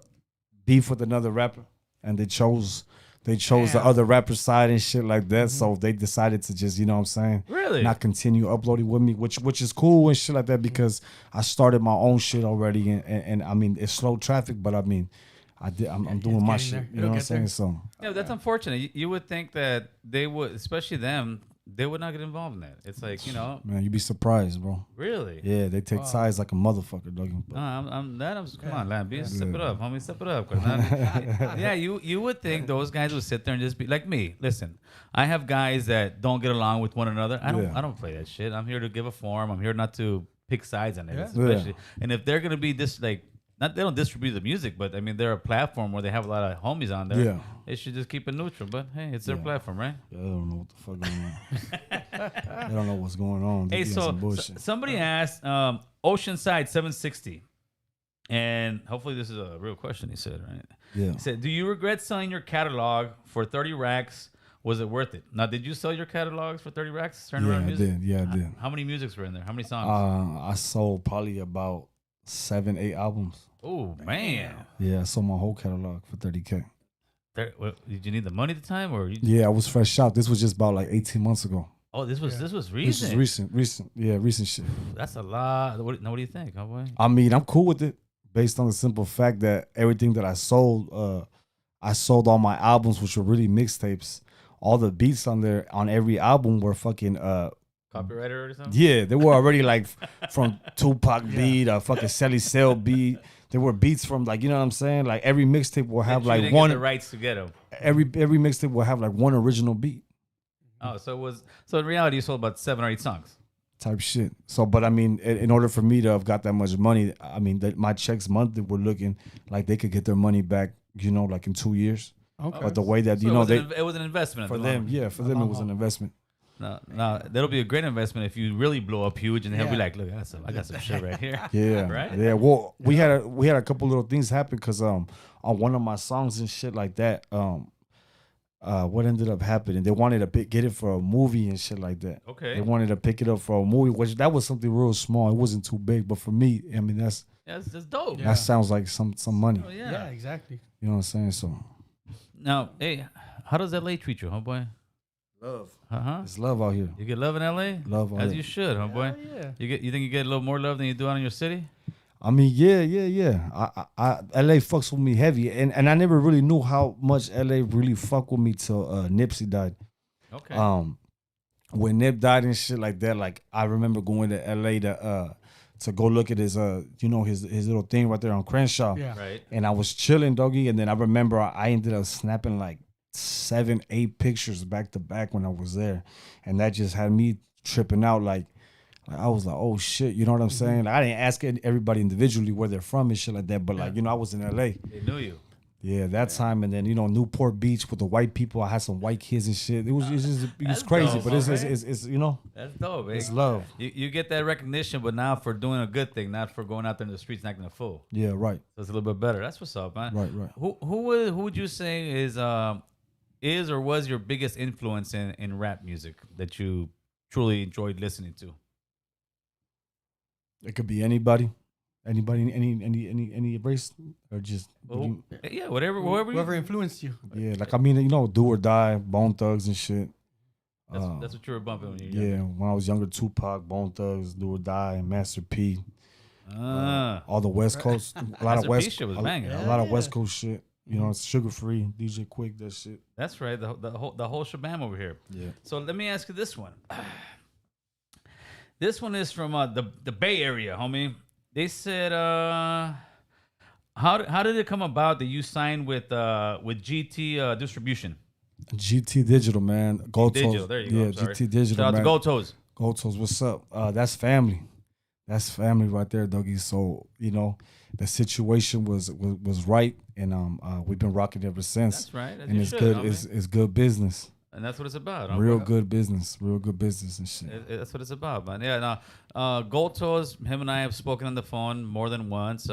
beef with another rapper, and they chose the other rapper side and shit like that. So they decided to just, you know what I'm saying, Really? not continue uploading with me, which is cool and shit like that because I started my own shit already, and I mean it's slow traffic, but I mean I'm doing my shit. there. You know what I'm saying? So Yeah, that's unfortunate. You would think that they would, especially them, they would not get involved in that. It's like, you know, man, you'd be surprised, bro. really? Yeah, they take sides like a motherfucker, dog. No, come on, Lamb, step it up, homie, step it up. 'Cause yeah, you would think those guys would sit there and just be like me. Listen, I have guys that don't get along with one another. I don't play that shit. I'm here to give a forum. I'm here not to pick sides on it. Especially, and if they're gonna be this like. Not they don't distribute the music, but I mean they're a platform where they have a lot of homies on there. Yeah. They should just keep it neutral. But hey, it's their platform, right? Yeah, I don't know what the fuck going on. I don't know what's going on. They Hey, be on so some bullshit. somebody asked Oceanside 760, and hopefully this is a real question. He said, right? Yeah. He said, "Do you regret selling your catalog for 30 racks? Was it worth it?" Now, did you sell your catalogs for 30 racks? Yeah, I did. Yeah, I did. How many musics were in there? How many songs? I sold probably about 7-8 albums. Oh man! Yeah, I sold my whole catalog for $30K. Did you need the money at the time, or you? Yeah, I was fresh out. This was just about like 18 months ago. Oh, this was This recent. is recent. Yeah, recent shit. That's a lot. What do you think, homeboy? I mean, I'm cool with it based on the simple fact that everything that I sold all my albums, which were really mixtapes. All the beats on there on every album were fucking Copyrighted or something? yeah, they were already like from Tupac beat, fucking Sally Cell beat. There were beats from like, you know what I'm saying? Like every mixtape will have You like didn't one get the rights to get them. every mixtape will have like one original beat Oh, so in reality you sold about 7 or 8 songs. type shit. So, but I mean, in order for me to have got that much money, I mean, my checks monthly were looking like they could get their money back, you know, like in 2 years. Okay. But the way that, So you know, it was an investment for at the them, moment. for them, it was an investment. No, that'll be a great investment if you really blow up huge, and they'll be like, "Look, I got some shit right here." Yeah, Right? Yeah, well, we had a couple little things happen because on one of my songs and shit like that, what ended up happening? They wanted to get it for a movie and shit like that. Okay. They wanted to pick it up for a movie, which that was something real small. It wasn't too big, but for me, I mean, that's dope. that sounds like some money. Oh, Yeah, yeah. exactly. You know what I'm saying? So Now, hey, how does LA treat you, homeboy? love, Uh-huh. it's love out here. You get love in LA? Love out As here. you should, homeboy. Yeah. You think you get a little more love than you do out in your city? I mean, yeah. I LA fucks with me heavy, and I never really knew how much LA really fucked with me till Nipsey died. Okay. When Nip died and shit like that, like I remember going to LA to go look at his his little thing right there on Crenshaw. Yeah. Right. And I was chilling, doggy, and then I remember I ended up snapping like 7-8 pictures back to back when I was there, and that just had me tripping out. Like I was like, oh shit, you know what I'm saying? Like, I didn't ask everybody individually where they're from and shit like that, but like, you know, I was in LA. They knew you. Yeah, that time, and then Newport Beach with the white people. I had some white kids and shit. It was That's crazy, dope, but it's man. That's dope. it's love. You get that recognition, but now for doing a good thing, not for going out there in the streets and acting a fool. Yeah, right, So it's a little bit better. That's what's up, man. right. Who would you say is or was your biggest influence in rap music that you truly enjoyed listening to? It could be anybody, any race, or just Yeah, whoever. Whoever influenced you. yeah. Like I mean, Do or Die, Bone Thugs and shit. That's what you were bumping when you were Yeah, younger. when I was younger, Tupac, Bone Thugs, Do or Die, Master P. Ah. All the West Coast, a lot Master of P West, shit was a, banging. a lot of West Coast shit. It's Sugar Free, DJ Quick, that shit. That's right. The whole shabam over here. Yeah. So let me ask you this one. This one is from the Bay Area, homie. They said, how did it come about that you signed with GT Distribution? GT Digital, man. Gold Digital, Toes. there you go. Yeah, I'm sorry. GT Digital, Shout out man. to Gold Toes. Gold Toes, what's up? That's family. That's family right there, Dougie. So, the situation was right, and we've been rocking ever since. That's right. As And you it's should, good. homie. It's good business. And that's what it's about. Real homie. good business and shit. That's what it's about, man. Yeah, no. Gold Toes, him and I have spoken on the phone more than once.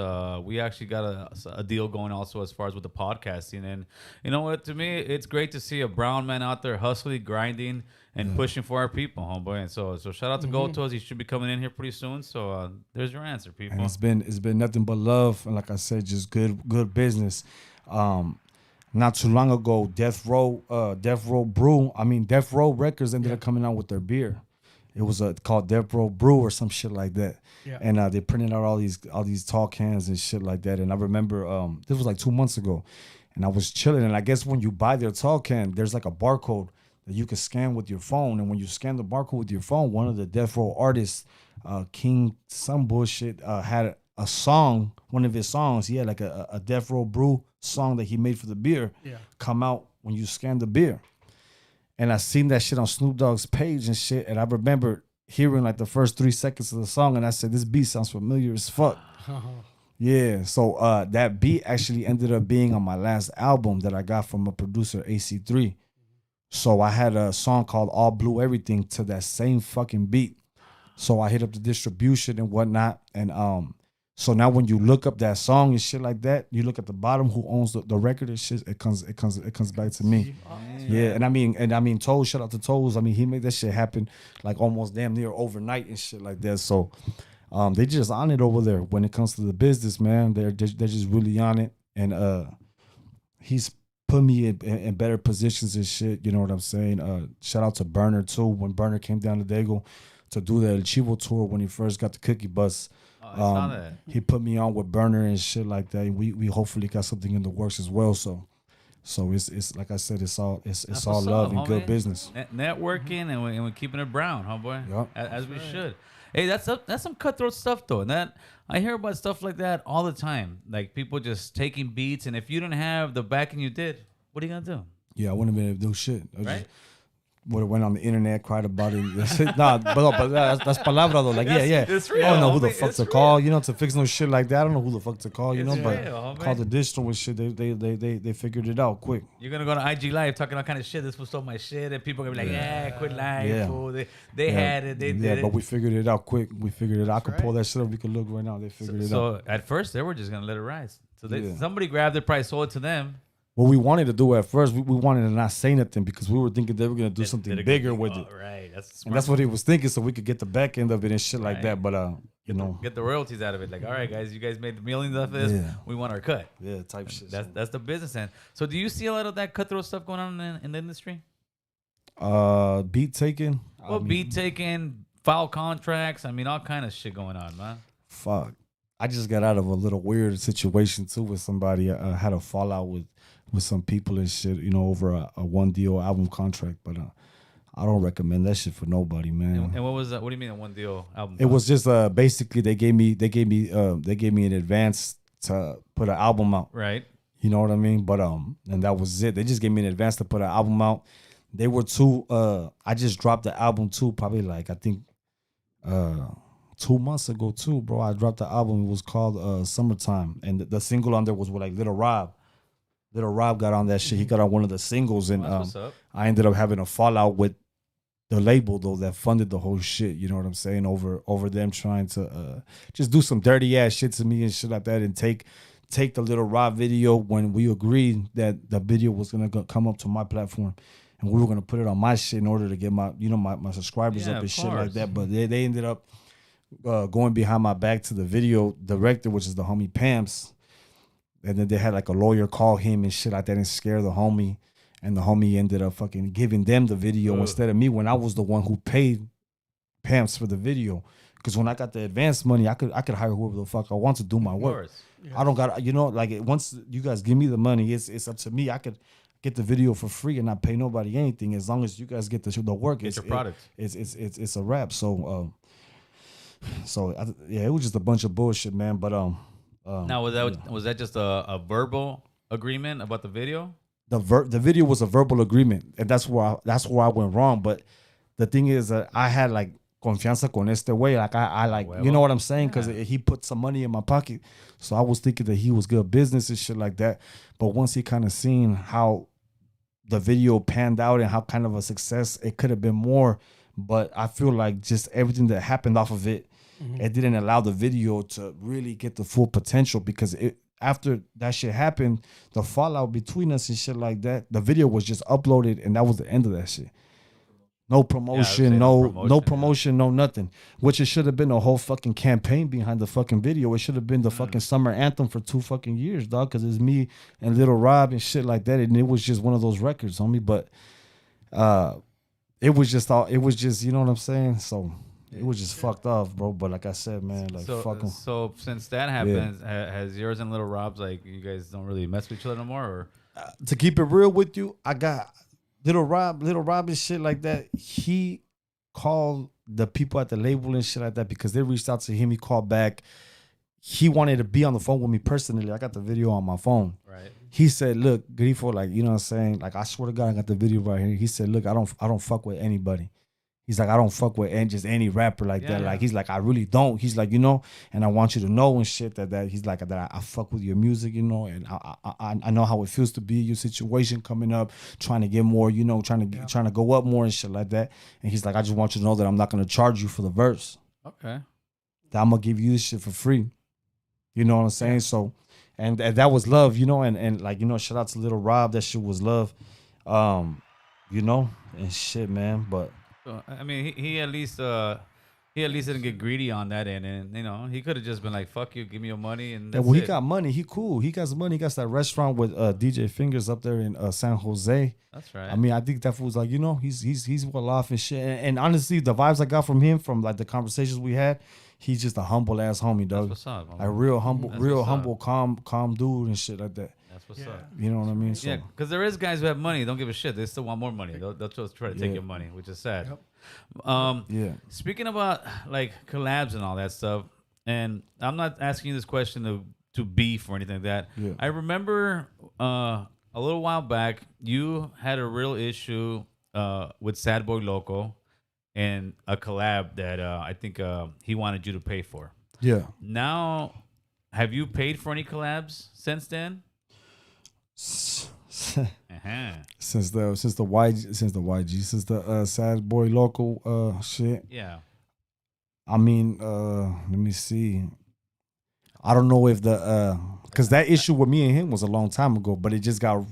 We actually got a deal going also as far as with the podcasting. And you know what? To me, it's great to see a brown man out there hustling, grinding, and pushing for our people, homeboy. And so shout out to Gold Toes. He should be coming in here pretty soon. So there's your answer, people. And it's been nothing but love, and like I said, just good business. Not too long ago, Death Row Records ended up coming out with their beer. It was called Death Row Brew or some shit like that. Yeah. And they printed out all these tall cans and shit like that. And I remember this was like 2 months ago, and I was chilling. And I guess when you buy their tall can, there's like a barcode that you can scan with your phone. And when you scan the barcode with your phone, one of the Death Row artists, King some bullshit, had a song. One of his songs, he had like a Death Row Brew song that he made for the beer come out when you scan the beer. And I seen that shit on Snoop Dogg's page and shit, and I remember hearing like the first 3 seconds of the song, and I said, this beat sounds familiar as fuck. Yeah, so that beat actually ended up being on my last album that I got from a producer, AC3. So I had a song called All Blue Everything to that same fucking beat. So I hit up the distribution and whatnot, and so now when you look up that song and shit like that, you look at the bottom who owns the record and shit, it comes back to me. Yeah, and I mean Toes, shout out to Toes. I mean, he made that shit happen like almost damn near overnight and shit like that. So they just on it over there when it comes to the business, man. They're just really on it, and he's put me in better positions and shit. You know what I'm saying? Shout out to Burner too. When Burner came down to Dago to do the El Chivo tour when he first got the Cookie Bus. I saw that. He put me on with Burner and shit like that. We hopefully got something in the works as well. So it's like I said, it's all love and good business. Networking and we're keeping it brown, homeboy. Yep. As we should. Hey, that's some cutthroat stuff though. And that I hear about stuff like that all the time. Like people just taking beats, and if you didn't have the backing you did, what are you gonna do? Yeah, I wouldn't have been able to do shit. Right? Would have went on the internet, cried about it. Nah, but that's palabra though. Like, yeah. It's real, I don't know who the homie. fuck It's to call, to fix no shit like that. I don't know who the fuck to call, It's but real, homie. call the distro and shit. They figured it out quick. You're gonna go to IG Live talking all kind of shit. This fool stole my shit, and people are gonna be like, "Yeah, quit lying, Yeah. fool." They had it. They did it. But we figured it out quick. We figured it out. I could pull that shit up. We could look right now. They figured it out. So at first they were just gonna let it rise. So Yeah. somebody grabbed it, probably sold it to them. What we wanted to do at first, we wanted to not say nothing because we were thinking they were gonna do something They're bigger gonna with be- it. oh, right. That's And that's what he was thinking, so we could get the back end of it and shit like Right. that. But get the royalties out of it. Like, all right, guys, you guys made millions off this. Yeah. We want our cut. yeah, type shit. That's the business end. So do you see a lot of that cutthroat stuff going on in the industry? Beat taking. Well, beat taking, foul contracts. I mean, all kind of shit going on, man. Fuck. I just got out of a little weird situation too with somebody. I had a fallout with some people and shit, over a one deal album contract. But I don't recommend that shit for nobody, man. And what was that? What do you mean a one deal album? It was just basically they gave me an advance to put an album out. right. You know what I mean? But and that was it. They just gave me an advance to put an album out. They were too. I just dropped the album too, probably like I think 2 months ago too, bro. I dropped the album. It was called Summertime, and the single on there was with like Little Rob. Little Rob got on that shit. He got on one of the singles, and That's what's up. I ended up having a fallout with the label though that funded the whole shit. You know what I'm saying? Over them trying to just do some dirty ass shit to me and shit like that, and take the Little Rob video when we agreed that the video was gonna come up to my platform, and we were gonna put it on my shit in order to get my my subscribers Yeah, up and of shit like course. that. But they ended up going behind my back to the video director, which is the homie Pamps. And then they had like a lawyer call him and shit like that and scare the homie. And the homie ended up fucking giving them the video instead of me, when I was the one who paid Pamps for the video. Because when I got the advance money, I could hire whoever the fuck I want to do my Of work. course. I don't got, like once you guys give me the money, it's up to me. I could get the video for free and not pay nobody anything, as long as you guys get the work. Get your product. It's a wrap. So yeah, it was just a bunch of bullshit, man. But Now, was that just a verbal agreement about the video? the video was a verbal agreement, and that's where I went wrong. But the thing is that I had like confianza con este way, like I like, you know what I'm saying, because he put some money in my pocket, so I was thinking that he was good business and shit like that. But once he kind of seen how the video panned out and how kind of a success it could have been more, but I feel like just everything that happened off of it, it didn't allow the video to really get the full potential, because after that shit happened, the fallout between us and shit like that, the video was just uploaded and that was the end of that shit. No promotion, no promotion, no nothing. Which it should have been a whole fucking campaign behind the fucking video. It should have been the fucking summer anthem for 2 fucking years, dog. Because it's me and Little Rob and shit like that, and it was just one of those records, homie. But it was just you know what I'm saying. So it was just fucked off, bro. But like I said, man, like fuck 'em. So since that happened, has yours and Little Rob's, like, you guys don't really mess with each other no more, or? To keep it real with you, I got Little Rob and shit like that. He called the people at the label and shit like that because they reached out to him. He called back. He wanted to be on the phone with me personally. I got the video on my phone. Right. He said, "Look, Grifo, like, you know what I'm saying? Like, I swear to God, I got the video right here." He said, "Look, I don't fuck with anybody." He's like, "I don't fuck with just any rapper like that." Yeah. Like, he's like, "I really don't." He's like, and I want you to know and shit that he's like, that I fuck with your music, and I know how it feels to be in your situation coming up, trying to get more, trying to go up more and shit like that. And he's like, "I just want you to know that I'm not gonna charge you for the verse. Okay. That I'm gonna give you this shit for free." You know what I'm saying? So, and that was love, and like, shout out to Little Rob. That shit was love, and shit, man. But So, I mean, he at least didn't get greedy on that end, and he could have just been like, "Fuck you, give me your money," and yeah, that's well, he it. got money. He cool. He got some money. He got that restaurant with DJ Fingers up there in San Jose. That's right. I mean, I think that was like, he's well off and shit. And honestly, the vibes I got from him, from like the conversations we had, he's just a humble ass homie, dog. That's what's up, homie. Like real humble, That's real what's humble, calm dude and shit like that. That's what's up. You know what I mean? So, Yeah, because there is guys who have money, don't give a shit. They still want more money. They'll just try to take Yeah. your money, which is sad. yeah. Speaking about like collabs and all that stuff, and I'm not asking you this question to beef or anything like that. Yeah. I remember a little while back you had a real issue with Sad Boy Loco and a collab that I think he wanted you to pay for. Yeah. Now, have you paid for any collabs since then? Uh-huh. Since the Sad Boy Local shit. Yeah. I mean, let me see. I don't know if because that issue with me and him was a long time ago, but it just got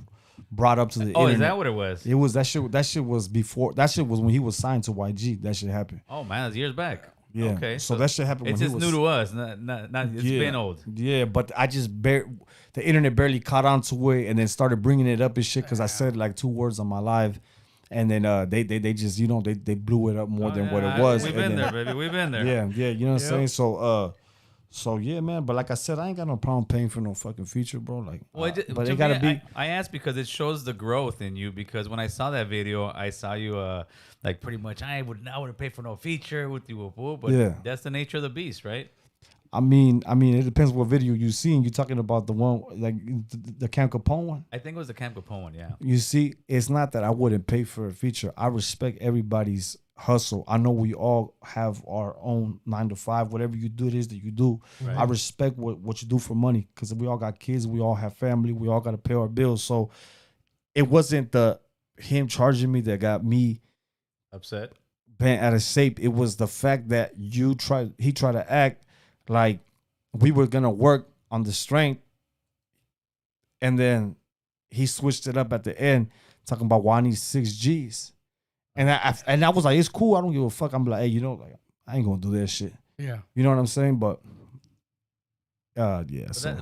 brought up to the Oh, internet. is that what it was? It was that shit. That shit was before. That shit was when he was signed to YG. That shit happened. Oh man, that's years back. Yeah. Okay. So that shit happened It's when he just was new to us. Not it's been old. Yeah, but I just the internet barely caught on to it, and then started bringing it up and shit because I said like 2 words on my live, and then they just they blew it up more than what it was. We've and been then- there, baby. We've been there. Yeah, you know what I'm saying. So yeah, man. But like I said, I ain't got no problem paying for no fucking feature, bro. Like, Well, but to it gotta me, be. I asked because it shows the growth in you. Because when I saw that video, I saw you like pretty much I wouldn't pay for no feature with you, but Yeah. that's the nature of the beast, right? I mean, it depends what video you seen. You're talking about the one like the Camp Capone one. I think it was the Camp Capone one. Yeah. You see, it's not that I wouldn't pay for a feature. I respect everybody's hustle. I know we all have our own 9 to 5, whatever you do it is that you do. Right. I respect what you do for money because we all got kids, we all have family, we all got to pay our bills. So it wasn't him charging me that got me Upset. bent out of shape. It was the fact that he tried to act like we were gonna work on the strength, and then he switched it up at the end, talking about why I need 6 G's. And I was like, it's cool. I don't give a fuck. I'm like, hey, like I ain't gonna do that shit. Yeah. You know what I'm saying? But yeah.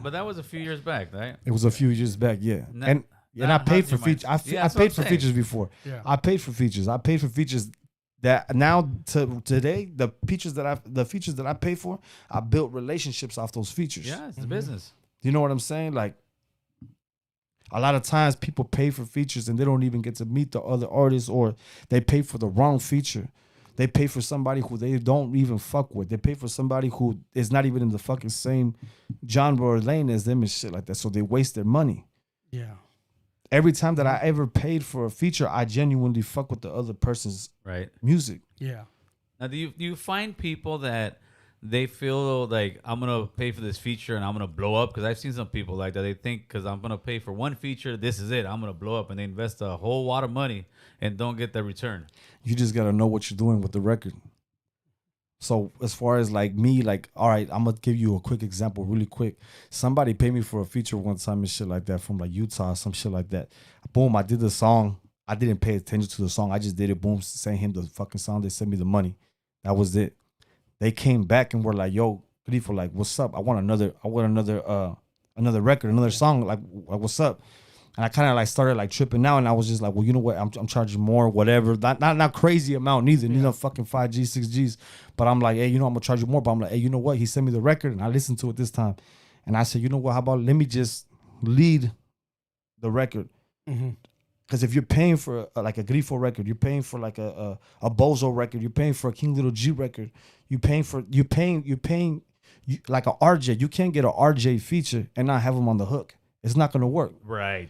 But that was a few years back, right? It was a few years back, yeah. And I paid for features. I that's what paid I'm for saying. features before. Yeah. I paid for features. I paid for features that now today the features that I pay for, I built relationships off those features. Yeah, it's the business. You know what I'm saying? Like a lot of times people pay for features and they don't even get to meet the other artists, or they pay for the wrong feature. They pay for somebody who they don't even fuck with. They pay for somebody who is not even in the fucking same genre or lane as them and shit like that. So they waste their money. Yeah. Every time that I ever paid for a feature, I genuinely fuck with the other person's Right. music. Yeah. Now, do you find people that they feel like I'm gonna pay for this feature and I'm gonna blow up? Because I've seen some people like that. They think because I'm gonna pay for one feature, this is it. I'm gonna blow up, and they invest a whole lot of money and don't get the return. You just gotta know what you're doing with the record. So as far as like me, like, all right, I'm gonna give you a quick example really quick. Somebody paid me for a feature one time and shit like that from like Utah, some shit like that. Boom, I did the song. I didn't pay attention to the song. I just did it. Boom, sent him the fucking song. They sent me the money. That was it. They came back and were like, yo, Grifo, like, what's up? I want another record, another song. Like what's up? And I kind of like started like tripping out, and I was just like, well, you know what? I'm charging more, whatever. Not crazy amount neither. You know, fucking 5 G, 6 Gs. But I'm like, hey, I'm gonna charge you more. But I'm like, hey, you know what? He sent me the record, and I listened to it this time, and I said, you know what? How about let me just lead the record? Because if you're paying for like a Grifo record, you're paying for like a Bozo record, you're paying for a King Little G record, you're paying like a RJ. You can't get a RJ feature and not have him on the hook. It's not gonna work. Right.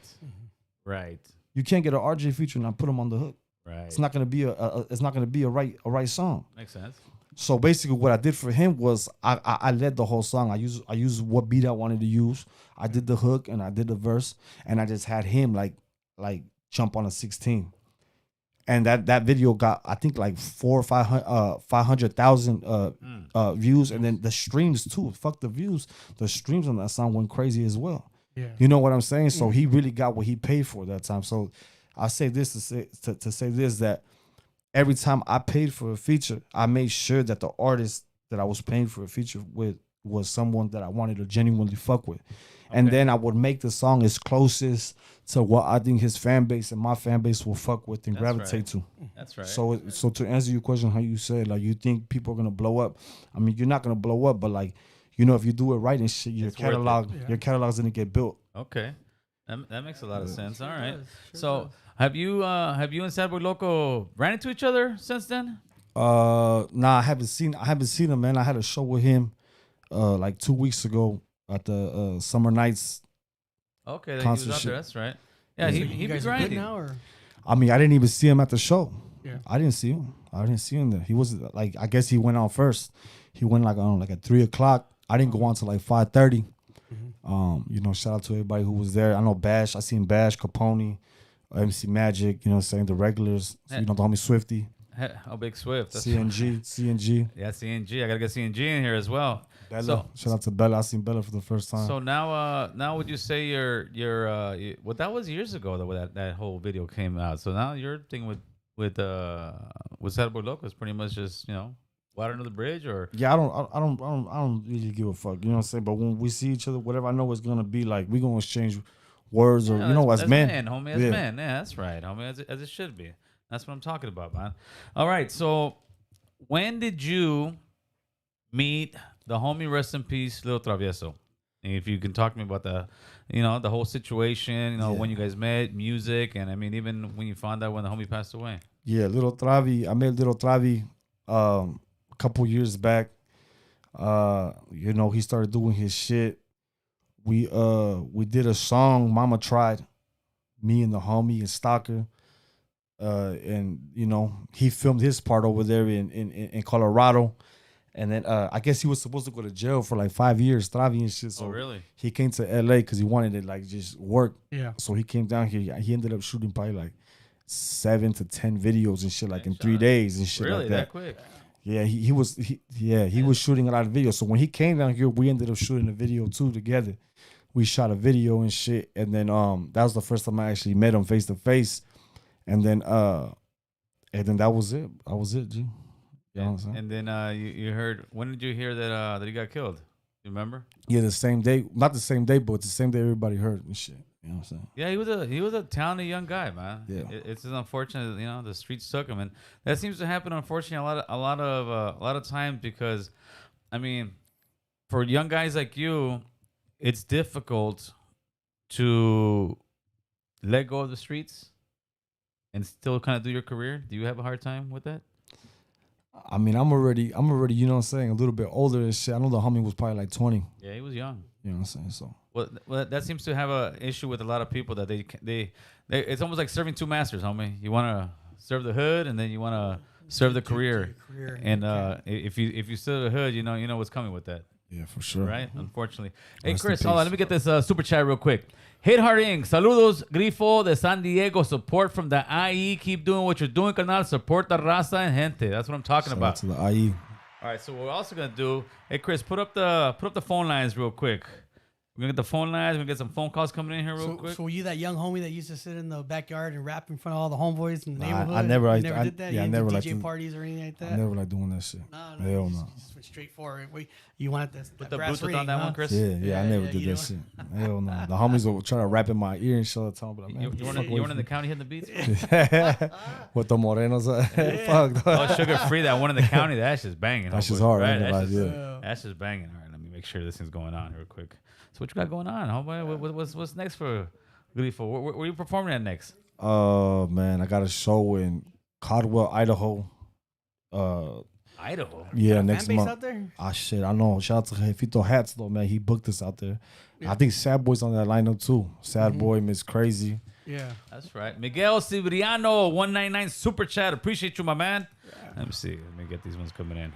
Right. You can't get an RJ feature and not put him on the hook. Right. It's not gonna be a right song. Makes sense. So basically, what I did for him was I led the whole song. I used what beat I wanted to use. I did the hook and I did the verse, and I just had him like jump on a 16. And that video got, I think, like 400,000 or 500,000 views, and then the streams too. Fuck the views, the streams on that song went crazy as well. Yeah. You know what I'm saying? So he really got what he paid for that time. So I say this to say this, that every time I paid for a feature, I made sure that the artist that I was paying for a feature with was someone that I wanted to genuinely fuck with. And then I would make the song as closest to what I think his fan base and my fan base will fuck with and gravitate to. That's right. So to answer your question, how you said, like, you think people are gonna blow up? I mean, you're not gonna blow up, but like, if you do it right and shit, your catalog's gonna get built. Okay. That makes a lot of sense. All right. does, sure So does. have you and Sad Boy Loco ran into each other since then? Nah, I haven't seen him, man. I had a show with him like 2 weeks ago at the Summer Nights. Okay, then he Concert was out shit. there. That's right. Yeah, So he you be guys are good grinding. now, or I mean, I didn't even see him at the show. Yeah. I didn't see him there. He was like, I guess he went on first. He went like at 3:00. I didn't go on till like 5:30. Shout out to everybody who was there. I know Bash. I seen Bash, Capone, MC Magic. Saying the regulars. So, the homie Swifty, Oh, Big Swift. That's CNG. Yeah, CNG. I gotta get CNG in here as well. Bella. Shout out to Bella. I seen Bella for the first time. So now would you say you're well, that was years ago that whole video came out. So now your thing with Sad Boy Loco is pretty much just water under the bridge, or yeah, I don't really give a fuck. You know what I'm saying? But when we see each other, whatever I know it's gonna be like, we gonna exchange words, or as men. Homie, as men. Yeah, that's right, homie, as it should be. That's what I'm talking about, man. All right, so when did you meet the homie, rest in peace, Lil Travieso? If you can talk to me about the whole situation, when you guys met, music, and I mean, even when you found out when the homie passed away. Yeah, Little Travi. I met Little Travi a couple years back. You know, he started doing his shit. We did a song, Mama Tried, me and the homie and Stalker. And you know, he filmed his part over there in Colorado. And then I guess he was supposed to go to jail for like 5 years, Travi and shit. So really? he came to LA because he wanted to like just work. Yeah. So he came down here. He ended up shooting probably like 7 to 10 videos and shit like in 3 days and shit Really? like that. That quick? Yeah, he was shooting a lot of videos. So when he came down here, we ended up shooting a video too together. We shot a video and shit, and then that was the first time I actually met him face to face, and then that was it. That was it, G. You know what I'm saying? And then you heard, when did you hear that he got killed? You remember? Yeah, the same day, not the same day, but the same day everybody heard and shit. You know what I'm saying? Yeah, he was a talented young guy, man. Yeah. It's just unfortunate, you know, the streets took him, and that seems to happen, unfortunately, a lot of times because, I mean, for young guys like you, it's difficult to let go of the streets and still kind of do your career. Do you have a hard time with that? I mean, I'm already, you know what I'm saying, a little bit older and shit. I know the homie was probably like 20. Yeah, he was young. You know what I'm saying? So. Well, that seems to have a issue with a lot of people that they it's almost like serving two masters, homie. You want to serve the hood, and then you want to serve the career. And if you serve the hood, you know what's coming with that. Yeah, for sure. Right? Unfortunately. Hey, Rest in Chris, hold on. peace. Let me get this super chat real quick. Hit Hard Inc. Saludos, Grifo de San Diego. Support from the IE. Keep doing what you're doing, canal. Support the raza and gente. That's what I'm talking Shout about. out to the IE. All right, so what we're also gonna do. Hey, Chris, put up the phone lines real quick. We're gonna get the phone lines. We're gonna get some phone calls coming in here real quick. So were you that young homie that used to sit in the backyard and rap in front of all the homeboys in the Nah, neighborhood? I never- You never did that? yeah, I You never didn't liked do DJ to- parties or anything like that? I never like doing that shit. No, Hell you no. just went straight for it. You wanted this Put the brass Bluetooth ring, on that huh? one, Chris. Yeah, I never did you that shit. Hell no. The homies will try to rap in my ear and shit all the time, but like, man, You fuck weren't away in the county hitting the beats? With the morenos. Fuck. Oh, Sugar Free, that one in the county. That's just banging. That's just homeboy. hard. Right? Right? That's, just, Yeah. that's just banging. All right, let me make sure this thing's going on real quick. So what you got going on, homeboy? What's next for Grifo? Where are you performing at next? Man, I got a show in Caldwell, Idaho. Idaho. Yeah, Fan next base month. out there? Ah, shit, I know. Shout out to Jefito Hats, though, man. He booked us out there. I think Sad Boy's on that lineup, too. Sad Boy, Miss Crazy. Yeah. That's right. Miguel Cibriano, 199 super chat. Appreciate you, my man. Let me see. Let me get these ones coming in.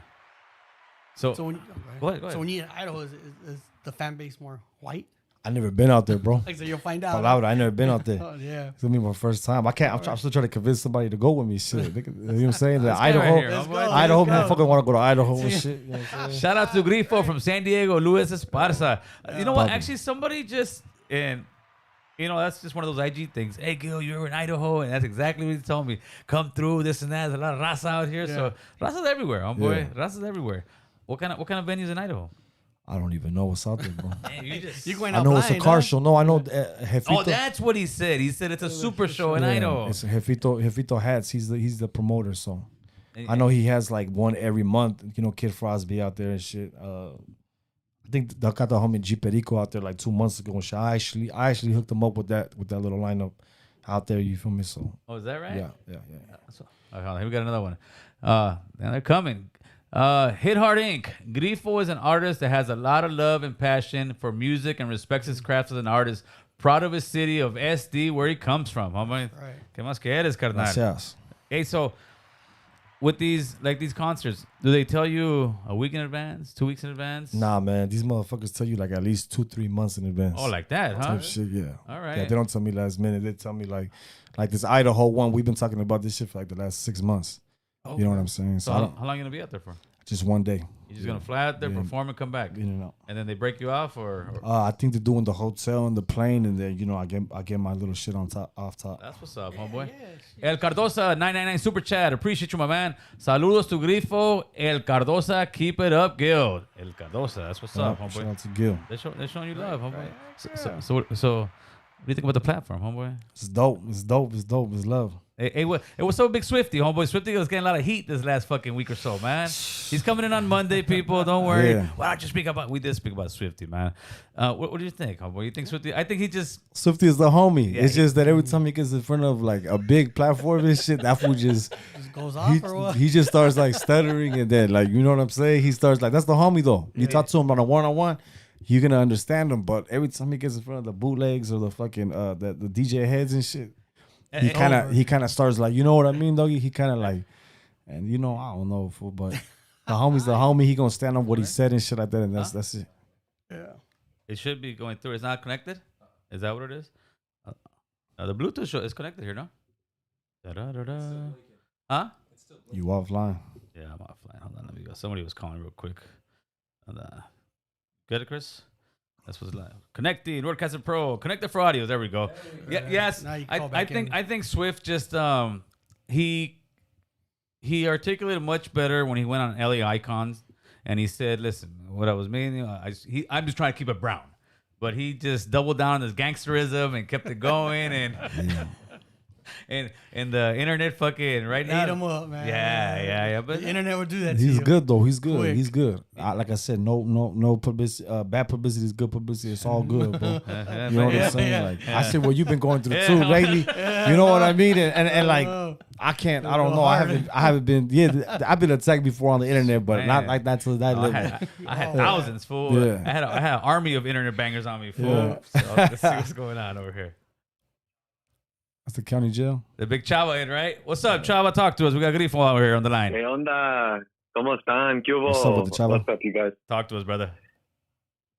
So So when, go ahead. So when you in Idaho, is the fan base more white? I never been out there, bro. Like, so you'll find out. Palabra, I never been out there. Oh, yeah. It's gonna be my first time. I'm still trying to convince somebody to go with me. Shit, you know what I'm saying? The Let's go Idaho, right here, homeboy. Idaho, Let's man, go. fucking want to go to Idaho and shit. You know what I'm saying? Shout out to Grifo from San Diego, Luis Esparza. You know what? Pablo. Actually, somebody just, and you know, that's just one of those IG things. Hey, Gil, you're in Idaho, and that's exactly what he told me. Come through, this and that. There's a lot of raza out here. So raza's everywhere, homeboy. Yeah. Raza's everywhere. What kind of venues in Idaho? I don't even know what's out there, bro. Man, you just. You're going I out know it's a blind, car huh? show. No, I know Jefito. Oh, that's what he said. He said it's a super show in Yeah, Idaho. It's Jefito Hats. He's the promoter. So I know he has like one every month. You know, Kid Frosby out there and shit. I think they got the homie G Perico out there like 2 months ago. And shit. I actually hooked him up with that little lineup out there. You feel me? So Oh, is that right? yeah. So, hold on, here we got another one. Now they're coming. Hit Hard Inc. Grifo is an artist that has a lot of love and passion for music and respects his craft as an artist. Proud of his city of SD, where he comes from. Homie. Right. ¿Qué más que eres, carnal? Gracias. Hey, so with these concerts, do they tell you a week in advance, 2 weeks in advance? Nah, man, these motherfuckers tell you like at least 2-3 months in advance. Oh, like that, huh? Type shit, yeah. All right. Yeah, they don't tell me last minute. They tell me like this Idaho one. We've been talking about this shit for like the last 6 months. Oh, You know what I'm saying? So I how don't, long you gonna be out there for? just one day. You're just gonna fly out there, Yeah. perform, and come back, In and out. and then they break you off, or I think they're doing the hotel and the plane, and then I get my little shit on top off top. that's what's up, homeboy. El Cardosa 999 super chat. Appreciate you, my man. Saludos to Grifo. El Cardosa, keep it up, Gil. El Cardosa, that's what's up, Shout homeboy. out to Gil. They're showing you love, homeboy. So what do you think about the platform, homeboy? It's dope. It's love. Hey, what's so big, Swifty? Homeboy Swifty was getting a lot of heat this last fucking week or so, man. He's coming in on Monday, people. Don't worry. Yeah. Why don't you speak about? We did speak about Swifty, man. What do you think, homeboy? You think Swifty? I think he just. Swifty is the homie. Yeah, It's just that every time he gets in front of like a big platform and shit, that fool just Goes off or what? he just starts like stuttering and then like you know what I'm saying. He starts like that's the homie though. You talk to him on a one-on-one, you're gonna understand him. But every time he gets in front of the bootlegs or the fucking the DJ heads and shit, he kind of starts like you know what I mean, doggy. He kind of like, and you know I don't know, fool, but the homie's the homie. He gonna stand on what he said and shit like that, and that's it. Yeah. It should be going through. It's not connected. Is that what it is? The Bluetooth show is connected here, no? Da-da-da-da. Huh? You offline. Yeah, I'm offline. Hold on, let me go. Somebody was calling real quick. Get it, Chris? That's what's live. Connecting, Roadcaster Pro, connected for audio. There we go. Yeah, yes. Now you can call back in. I think Swift just he articulated much better when he went on LA Icons and he said, "Listen, what I was meaning, I'm just trying to keep it brown." But he just doubled down on his gangsterism and kept it going and. And the internet fucking right now. Ate him up, man. Yeah. But The internet would do that to He's you. good though. He's good. Quick. He's good. Like I said, no publicity. Bad publicity is good publicity. It's all good, bro. You know what I'm saying? yeah. Like I said, what you've been going through too lately. You know what I mean? And like I can't. I don't know. I haven't been. Yeah, I've been attacked before on the internet, but not like that to that level. I had thousands, fool. Yeah. I had an army of internet bangers on me, fool. Yeah. So let's see what's going on over here. That's the county jail. The big Chava in, right? What's up, Chava? Talk to us. We got Grifo out here on the line. ¿Qué onda? ¿Cómo están? ¿Qué hubo? What's up with the chavo? What's up, you guys? Talk to us, brother.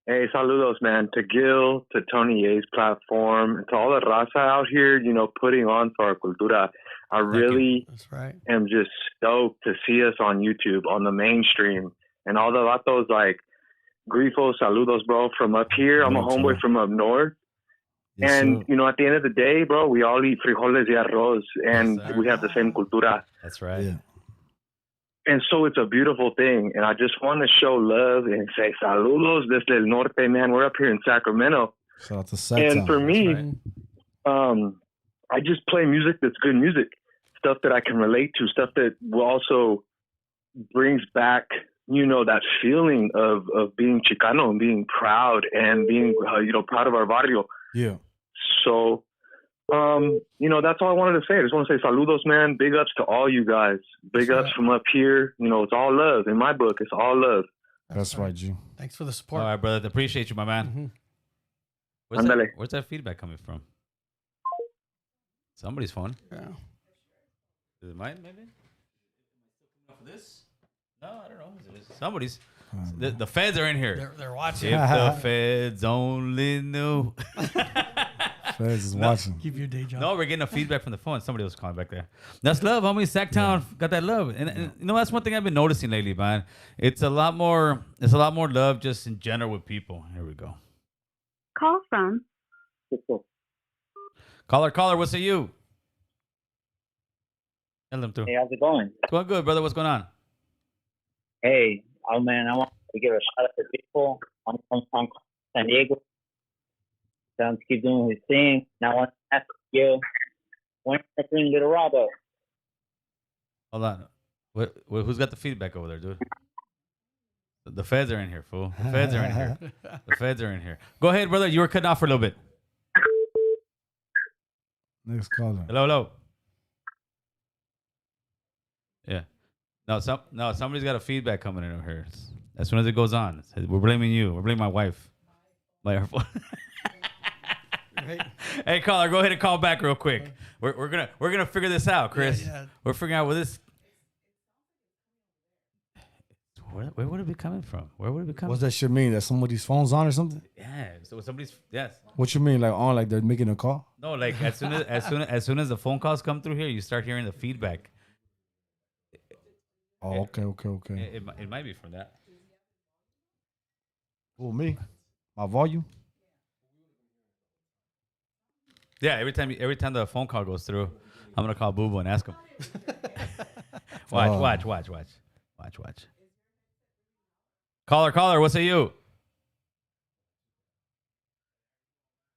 Hey, saludos, man. To Gil, to Tony A's platform, to all the raza out here, you know, putting on for our cultura. I really That's right. am just stoked to see us on YouTube, on the mainstream. And all the vatos like Grifo, saludos, bro, from up here. I'm a Mucho. homeboy from up north. Yes, And, sir. you know, at the end of the day, bro, we all eat frijoles y arroz, and Yes, sir. we have the same cultura. That's right. Yeah. And so it's a beautiful thing. And I just want to show love and say saludos desde el norte, man. We're up here in Sacramento. Shout out to Sacktown. And for me, right. I just play music that's good music, stuff that I can relate to, stuff that will also brings back, you know, that feeling of being Chicano and being proud and being, you know, proud of our barrio. Yeah. So, you know, that's all I wanted to say. I just want to say saludos, man. Big ups to all you guys. Big ups from up here. You know, it's all love. In my book, it's all love. That's right, G. Thanks for the All support. right, brother. Appreciate you, my man. Ándale. Where's that feedback coming from? Somebody's phone. Yeah. Is it mine, maybe? Off of this? No, I don't know. Somebody's. The feds are in here. They're watching. If the feds only knew. Feds is watching. Keep your day job. No, we're getting a feedback from the phone. Somebody was calling back there. That's love, homie. Sacktown got that love, and you know that's one thing I've been noticing lately, man. It's a lot more love just in general with people. Here we go. Call from Caller, what's it you? Tell them through. Hey, how's it going? It's going good, brother. What's going on? Hey, oh man, I want to give a shout out to people. I'm from San Diego. Tell him to keep doing his thing. Now I want to ask you, when I bring Little Robo? Hold on. Who's got the feedback over there, dude? The feds are in here, fool. The feds are in here. The feds are in here. Go ahead, brother. You were cutting off for a little bit. Next caller. Hello. Yeah. No, somebody's got a feedback coming in over here. As soon as it goes on, it says, we're blaming you. We're blaming my wife. Right. Hey, caller, go ahead and call back real quick. We're gonna figure this out, Chris. Yeah. We're figuring out where this. Where would it be coming from? Where would it be coming? What's that shit mean? That somebody's phone's on or something? Yeah. So somebody's yes. What you mean? Like on? Like they're making a call? No, like as soon as the phone calls come through here, you start hearing the feedback. Oh, okay. It might be from that. Who, me? My volume? Yeah, every time the phone call goes through, I'm gonna call Boo Boo and ask him. Watch. Caller, what's it you?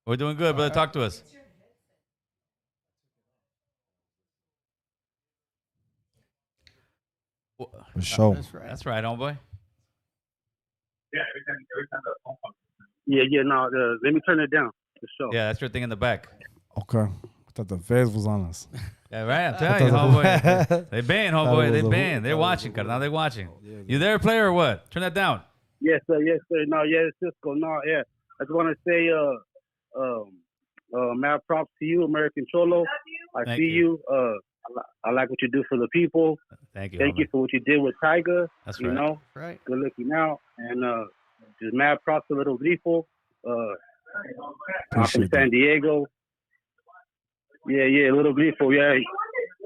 We're doing good, brother. Talk to us. For sure. That's right. That's right, homeboy. Yeah, no, let me turn it down. For sure. Yeah, that's your thing in the back. Okay. I thought the feds was on us. Yeah, right. I'm telling you, homeboy. They banned, homeboy. They was a banned. hoop. They're Thought it was watching, a carnal. They're watching. Yeah, You there, player, or what? Turn that down. Yes, sir. Yes, sir. No, yeah, Cisco. No, yeah. I just want to say, mad props to you, American Cholo. I Thank see you. you. I like what you do for the people. Thank you. Thank homie. you for what you did with Tiger. That's You right. know, Right. good looking out. And just mad props to Little Grifo. I'm from Appreciate San that. Diego. Yeah, Little Grifo. Yeah,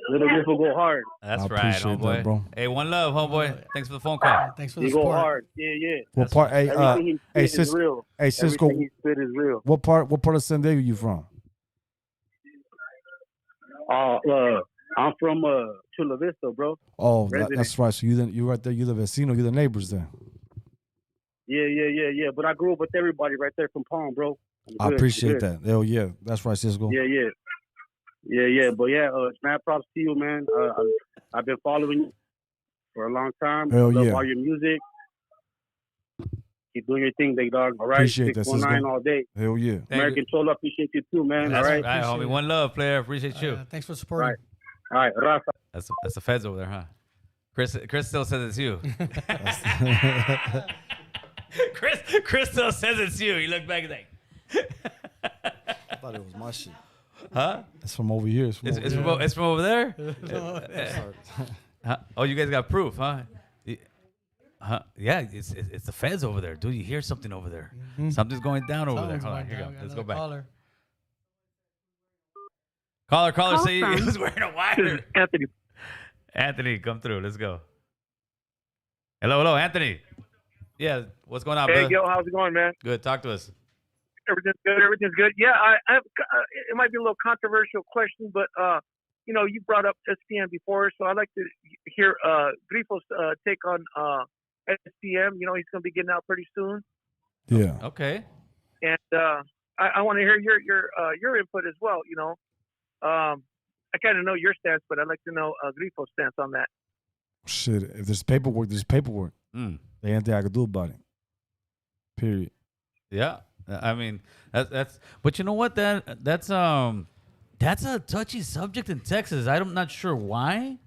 Little Grifo go hard. That's I right, appreciate homeboy. that, bro. Hey, one love, homeboy. Thanks for the phone call. Thanks for the He go support. hard. Yeah. What part? Hey, Everything he hey, spit is real. Hey, Cisco. Everything he spit is real. What part of San Diego you from? I'm from Chula Vista, bro. Oh, Resident. that's right. So you right there. You the vecino. You the neighbors there. Yeah. But I grew up with everybody right there from Palm, bro. I appreciate that. Hell yeah. That's right, Cisco. Yeah. But it's mad props to you, man. I've been following you for a long time. Hell I love yeah. all your music. Keep doing your thing, big dog. All right. Appreciate that, 619 Cisco. all day. Hell yeah. Thank American you. Cholo, appreciate you too, man. That's all right. right, homie. Appreciate One love, player. Appreciate you. Thanks for supporting. All right, Rafa. That's the feds over there, huh? Chris still says it's you. Chris still says it's you. He looked back and like, I thought it was my shit. huh? It's from over here. It's from over there? Huh? Oh, you guys got proof, huh? Huh? Yeah, it's the feds over there. Dude, you hear something over there. Something's going down over there. Someone's Hold on, going here you down. go. Got Let's go another back. caller. Caller, Call say he from- was wearing a wire. Anthony. Anthony, come through. Let's go. Hello, Anthony. Yeah, what's going on, Hey, brother? Gil, how's it going, man? Good, talk to us. Everything's good. Yeah, I have, it might be a little controversial question, but you brought up SPM before, so I'd like to hear Grifo's take on SPM. You know, he's going to be getting out pretty soon, Yeah. Okay. and I want to hear your input as well. You know, I kind of know your stance, but I'd like to know Grifo's stance on that. Shit. If there's paperwork, there's paperwork. Mm. There ain't anything I can do about it. Period. Yeah, I mean that's. But you know what? That's a touchy subject in Texas. I'm not sure why,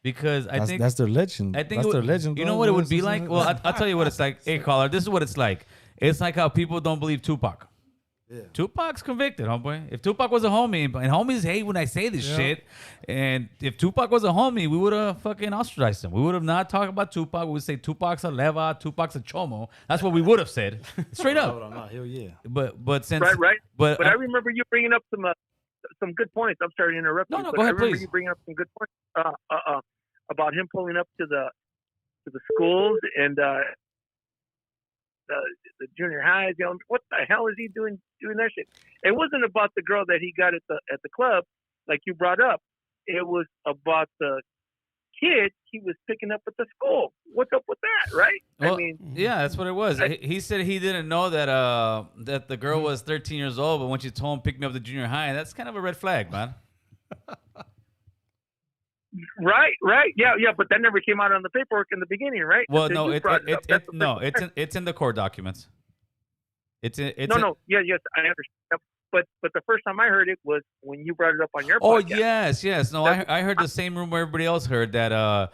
because I think that's their legend. I think that's their legend. You know dog. what it would That's be just- like? Well, I'll tell you what it's like. Hey, caller, this is what it's like. It's like how people don't believe Tupac. Yeah. Tupac's convicted, homeboy. If Tupac was a homie, and homies hate when I say this shit, and if Tupac was a homie, we would have fucking ostracized him. We would have not talked about Tupac. We would say Tupac's a leva, Tupac's a chomo. That's what we would have said, straight up. Hell yeah. But since Right. but I remember you bringing up some good points. I'm sorry to interrupt No, you, no, but go ahead, I remember please. you bringing up some good points about him pulling up to the schools and the junior highs. You know, what the hell is he doing that shit? It wasn't about the girl that he got at the club, like you brought up. It was about the kid he was picking up at the school. What's up with that, right? Well, I mean, yeah, that's what it was. He said he didn't know that that the girl was 13 years old, but when she told him pick me up the junior high, that's kind of a red flag, man. right, yeah, but that never came out on the paperwork in the beginning, right? Well, Until no, you brought it up. That's the no, first- it's in the court documents. It's yes, I understand. But the first time I heard it was when you brought it up on your Oh podcast. yes. No, I heard the same rumor everybody else heard that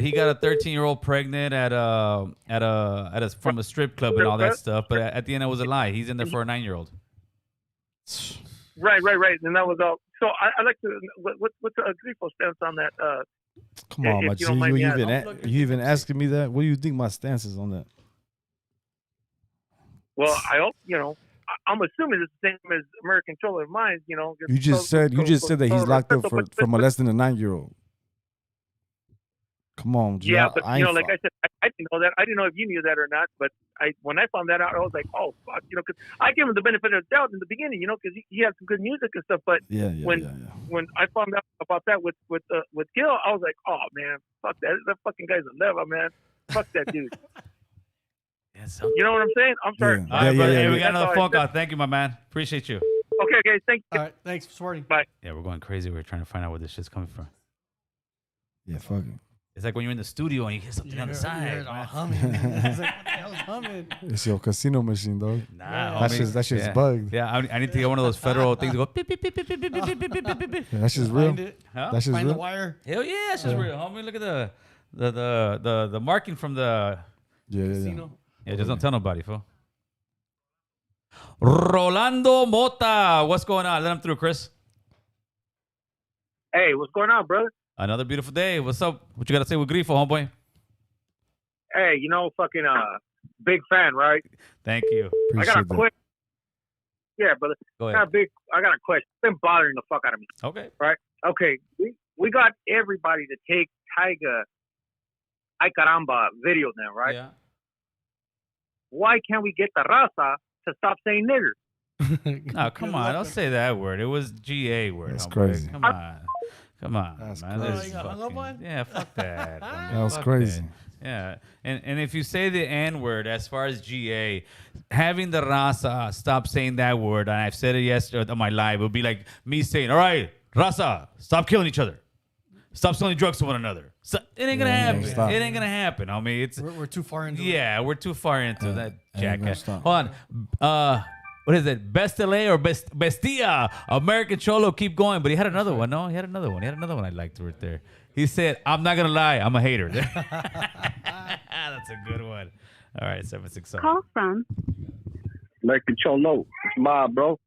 he got a 13-year-old pregnant from a strip club and all that stuff. But at the end, it was a lie. He's in there for a 9-year-old. Right. And that was all. So I like to. What's Grifo stance on that? Come on, if my you G. don't mind me You even asking me that? What do you think my stance is on that? Well, I hope I'm assuming it's the same as American Cholo of mine. You just said that he's locked up for molesting a 9-year-old. Come on, G. Yeah, but I ain't like I said, I didn't know that. I didn't know if you knew that or not. But when I found that out, I was like, oh fuck, because I gave him the benefit of the doubt in the beginning, because he had some good music and stuff. But when I found out about that with Gil, I was like, oh man, fuck that fucking guy's a lever, man. Fuck that dude. You know what I'm saying? I'm sorry. Yeah. All right, brother. Hey, we That's got another all I phone said. call. Thank you, my man. Appreciate you. Okay, thank you. All right. Thanks for supporting. Bye. Yeah, we're going crazy. We're trying to find out where this shit's coming from. Yeah, fuck it. It's like when you're in the studio and you hear something on the side. All man. humming. It's like, what the hell's humming? It's your casino machine, dog. Nah, That homie. shit's bugged. Yeah, I need to get one of those federal things to go beep, beep, beep, beep, beep, beep, beep, beep, beep, beep, beep. Yeah, that shit's real. Find it. Huh? That shit's Find the real. wire. Hell yeah, that's just real, homie. Look at the marking from the. Yeah. Casino. Yeah, just don't tell nobody, fool. Rolando Mota, what's going on? Let him through, Chris. Hey, what's going on, brother? Another beautiful day. What's up? What you got to say with Grifo, homeboy? Hey, fucking big fan, right? Thank you. I got a Appreciate that. question. Yeah, brother. Go I ahead. got a question. It's been bothering the fuck out of me. Okay. Right? Okay. We got everybody to take Tyga Ay Caramba video now, right? Yeah. Why can't we get the raza to stop saying nigger? No, come on. Don't say that word. It was GA word. That's homeboy. crazy. Come on. Come on. That's man. crazy. This You got hung up on? yeah, fuck that. homie. That was Fuck crazy. that. Yeah. And if you say the N word as far as GA, having the raza stop saying that word, and I've said it yesterday on my live, it would be like me saying, all right, raza, stop killing each other. Stop selling drugs to one another. So, it ain't gonna happen. stop. It ain't gonna happen, homie. It's We're too far into it. yeah, we're too far into that ain't gonna jackass. stop. Hold on. What is it? Best LA or Bestia? American Cholo, keep going. But he had another one. No, he had another one. I liked right there. He said, I'm not gonna lie, I'm a hater. That's a good one. All right, 760. Call from American Cholo. It's Mob, bro.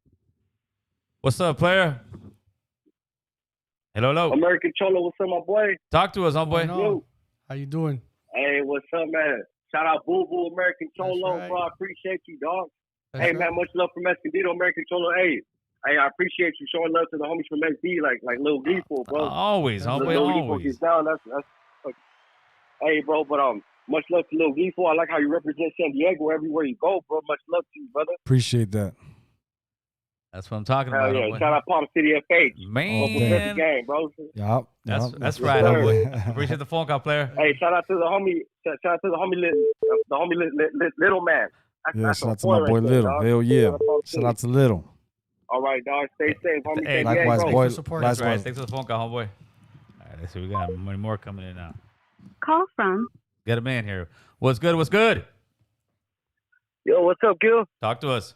What's up, player? Hello. American Cholo, what's up, my boy? Talk to us, homeboy. No. How you doing? Hey, what's up, man? Shout out Boo Boo, American Cholo, right. bro. I appreciate you, dog. That's Hey, right. man, much love from Escondido, American Cholo. Hey, I appreciate you showing love to the homies from SD, like Lil Grifo, bro. Always, homeboy, Lil Grifo always. gets down. That's. Hey, bro, but much love to Lil Grifo. I like how you represent San Diego everywhere you go, bro. Much love to you, brother. Appreciate that. That's what I'm talking Hell about, yeah! homeboy. Shout out Palm City FH. Man. Game, bro. Yup. That's right, homeboy. Appreciate the phone call, player. Hey, shout out to the homie. Shout out to the homie, Little Man. Yeah, shout out to my boy Little. Hell yeah. Shout out to Little. All right, dog. Stay safe, homie. Hey, Stay likewise, bro. boy. support. That's right. Likewise. Thanks for the phone call, homeboy. All right, let's see. We got many more coming in now. call from Get a man here. What's good? What's good? Yo, what's up, Gil? Talk to us.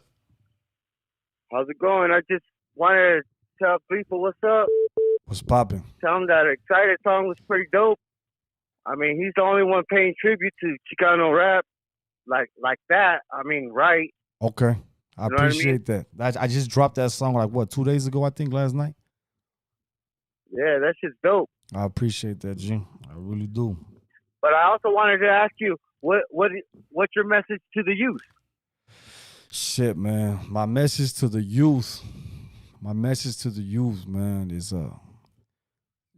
How's it going? I just wanted to tell people what's up. What's popping? Tell them that Excited song was pretty dope. I mean, he's the only one paying tribute to Chicano rap like that. I mean, right? Okay. I You know what I mean? appreciate that. I just dropped that song like what, 2 days ago, I think, last night. Yeah, that shit's dope. I appreciate that, G. I really do. But I also wanted to ask you, what's your message to the youth? Shit, man. My message to the youth, man, is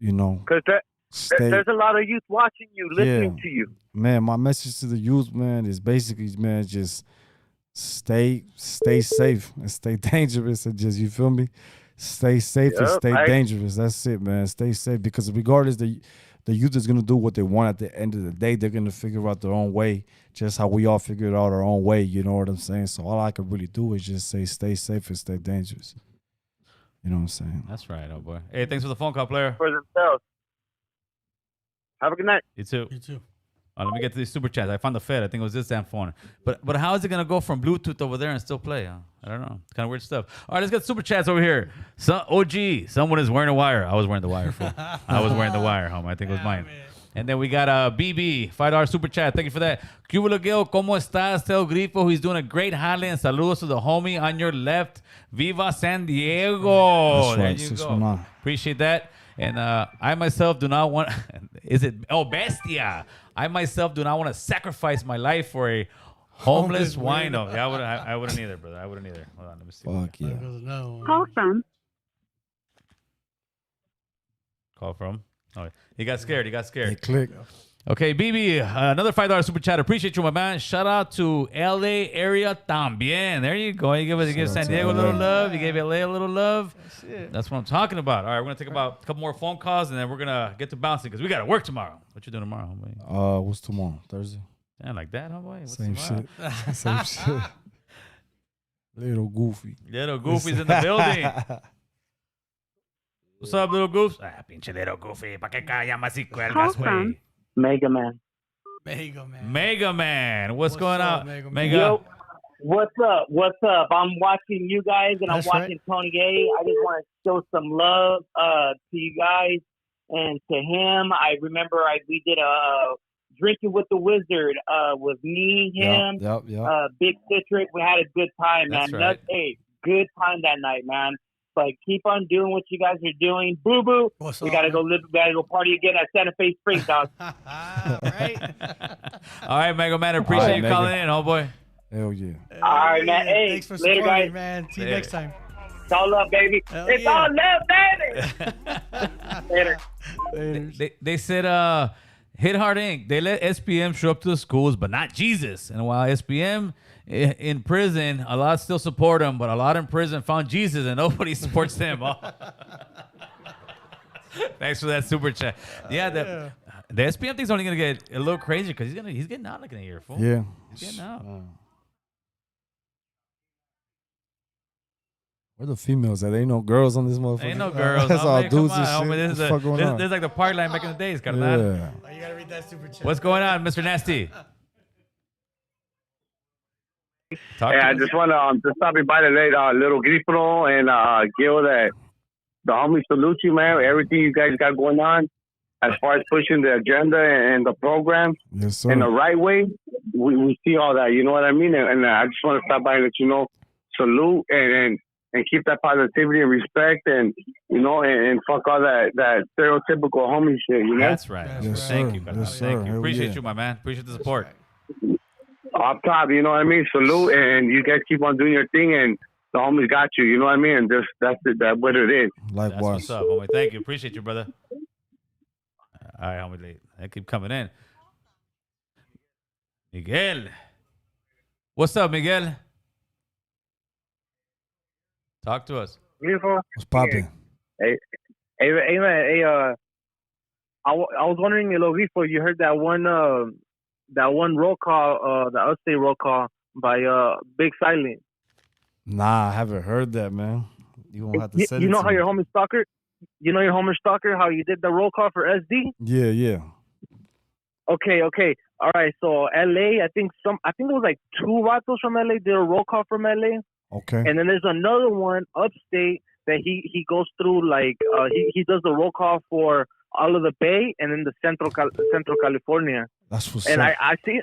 Because stay. there's a lot of youth watching you, listening to you. Man, my message to the youth, man, is basically, man, just stay safe and stay dangerous and just, you feel me? Stay safe and Yep, stay right. dangerous. That's it, man. Stay safe, because regardless, the youth is gonna do what they want at the end of the day. They're gonna figure out their own way, just how we all figured out our own way. You know what I'm saying? So all I can really do is just say, stay safe and stay dangerous. You know what I'm saying? That's right, oh boy. Hey, thanks for the phone call, player. For themselves. Have a good night. You too. You too. Let me get to these super chats. I found the Fed. I think it was this damn phone. But how is it gonna go from Bluetooth over there and still play? Huh? I don't know. It's kind of weird stuff. All right, let's get super chats over here. OG, someone is wearing a wire. I was wearing the wire, fool. I was wearing the wire, home. I think it was mine. Man. And then we got BB, $5 super chat. Thank you for that. Cuba Gil, ¿cómo estás? Tell Grifo he's doing a great jale, and saludos to the homie on your left. Viva San Diego. That's There right, you 619. go. Appreciate that. And I myself do not want, Bestia. I myself do not want to sacrifice my life for a homeless wino. Yeah, I wouldn't either, brother. I wouldn't either. Hold on, let me see. Fuck yeah. No. call from Call from. Oh, he got scared. Hey, click. Okay, BB, another $5 super chat. Appreciate you, my man. Shout out to LA area también. There you go. You give Shout out San to Diego a little LA. love. You gave LA a little love. That's it. That's what I'm talking about. All right, we're gonna take about a couple more phone calls, and then we're gonna get to bouncing because we gotta work tomorrow. What you doing tomorrow, homeboy? What's tomorrow? Thursday? Yeah, like that, homeboy. What's Same tomorrow? shit. Same shit. Little goofy. Little Goofy's in the building. What's up, little Goofs? Pinche little Goofy. ¿Pa' qué llamas y Call cuelgas, from güey? Mega Man. Mega Man. What's going up, on? Mega Man? Mega. Yo, what's up? What's up? I'm watching you guys, and That's I'm watching Tony A. I just want to show some love to you guys and to him. I remember we did a Drinking with the Wizard with me, him, Big Citric. We had a good time, man. That's right. Hey, good time that night, man. But keep on doing what you guys are doing. Boo boo. We gotta go live. We gotta go party again at Santa Fe Springs, dog. Right. All right, Mega Man. Appreciate you calling in, homeboy. Hell yeah. All right, man. Hey, Thanks for later, supporting, guys. man. See you next time. It's all love, baby. It's all love, baby. Later. They said, Hit Hard Inc. They let SPM show up to the schools, but not Jesus. And while SPM in prison, a lot still support him, but a lot in prison found Jesus and nobody supports them. Thanks for that super chat. Yeah, the SPM thing's only gonna get a little crazy because he's getting out like in a year, fool. Yeah. He's getting out. Where the females at? Ain't no girls on this motherfucker. Ain't no girls. That's all Come dudes on, and homie. shit. This is like the party line back in the days, carnal. Yeah. Oh, you gotta read that super chat. What's going on, Mr. Nasty? I just want to just stopping by to let Lil Grifo and Gil that the homies salute you, man. Everything you guys got going on as far as pushing the agenda and the program in the right way. We see all that. You know what I mean? And I just want to stop by and let you know, salute and keep that positivity and respect and, you know, and fuck all that stereotypical homie shit, you know? That's right. Thank you, brother. Thank you. Appreciate you, my man. Appreciate the support. Up top, you know what I mean? Salute, and you guys keep on doing your thing, and the homies got you, you know what I mean? And just, that's what it is. Likewise. That's what's up, homie. Thank you. Appreciate you, brother. All right, homie. They keep coming in. Miguel. What's up, Miguel? Talk to us. Beautiful. What's popping? Hey, man. I was wondering, Lil Grifo, you heard that one roll call, the upstate roll call by Big Silent. Nah, I haven't heard that, man. You won't have to send it You know to how me. your homie Stalker? You know your homie Stalker? How you did the roll call for SD? Yeah. Okay. All right. So LA, I think it was like 2 vatos from LA did a roll call from LA. Okay. And then there's another one upstate that he goes through like he does the roll call for all of the Bay and then the Central California. That's what's and up. I see.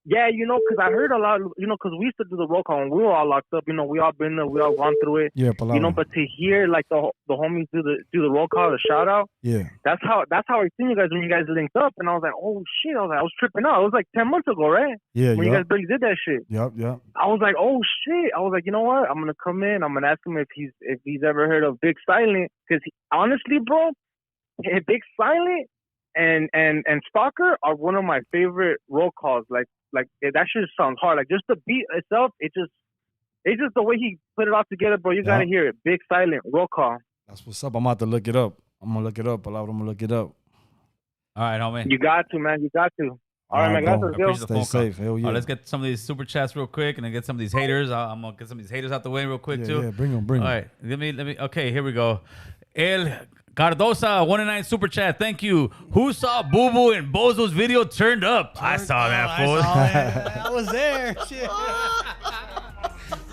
Yeah, you know, because I heard a lot, you know, because we used to do the roll call and we were all locked up. You know, we all been there, we all gone through it. Yeah, you know, but to hear like the homies do the roll call, the shout out. Yeah. That's how I seen you guys when you guys linked up, and I was like, oh shit, I was tripping out. It was like 10 months ago, right? Yeah. When you guys barely did that shit. Yep. I was like, oh shit. I was like, you know what? I'm gonna come in. I'm gonna ask him if he's ever heard of Big Silent, because honestly, bro, Big Silent and Stalker are one of my favorite roll calls. Like that shit sounds hard. Like just the beat itself, it's just the way he put it all together, bro. You gotta hear it. Big Silent roll call. That's what's up. I'm about to look it up. I'm gonna look it up. All right, homie. You got to, man. You got to. All right, man. bro. Gracias, Stay safe. Hell yeah. Let's get some of these super chats real quick, and then get some of these haters. I'm gonna get some of these haters out the way real quick too. Yeah, bring them. All right, let me. Okay, here we go. El Cardosa 109 super chat. Thank you. Who saw Boo Boo and Bozo's video turned up? I saw that, fool. I was there. Shit.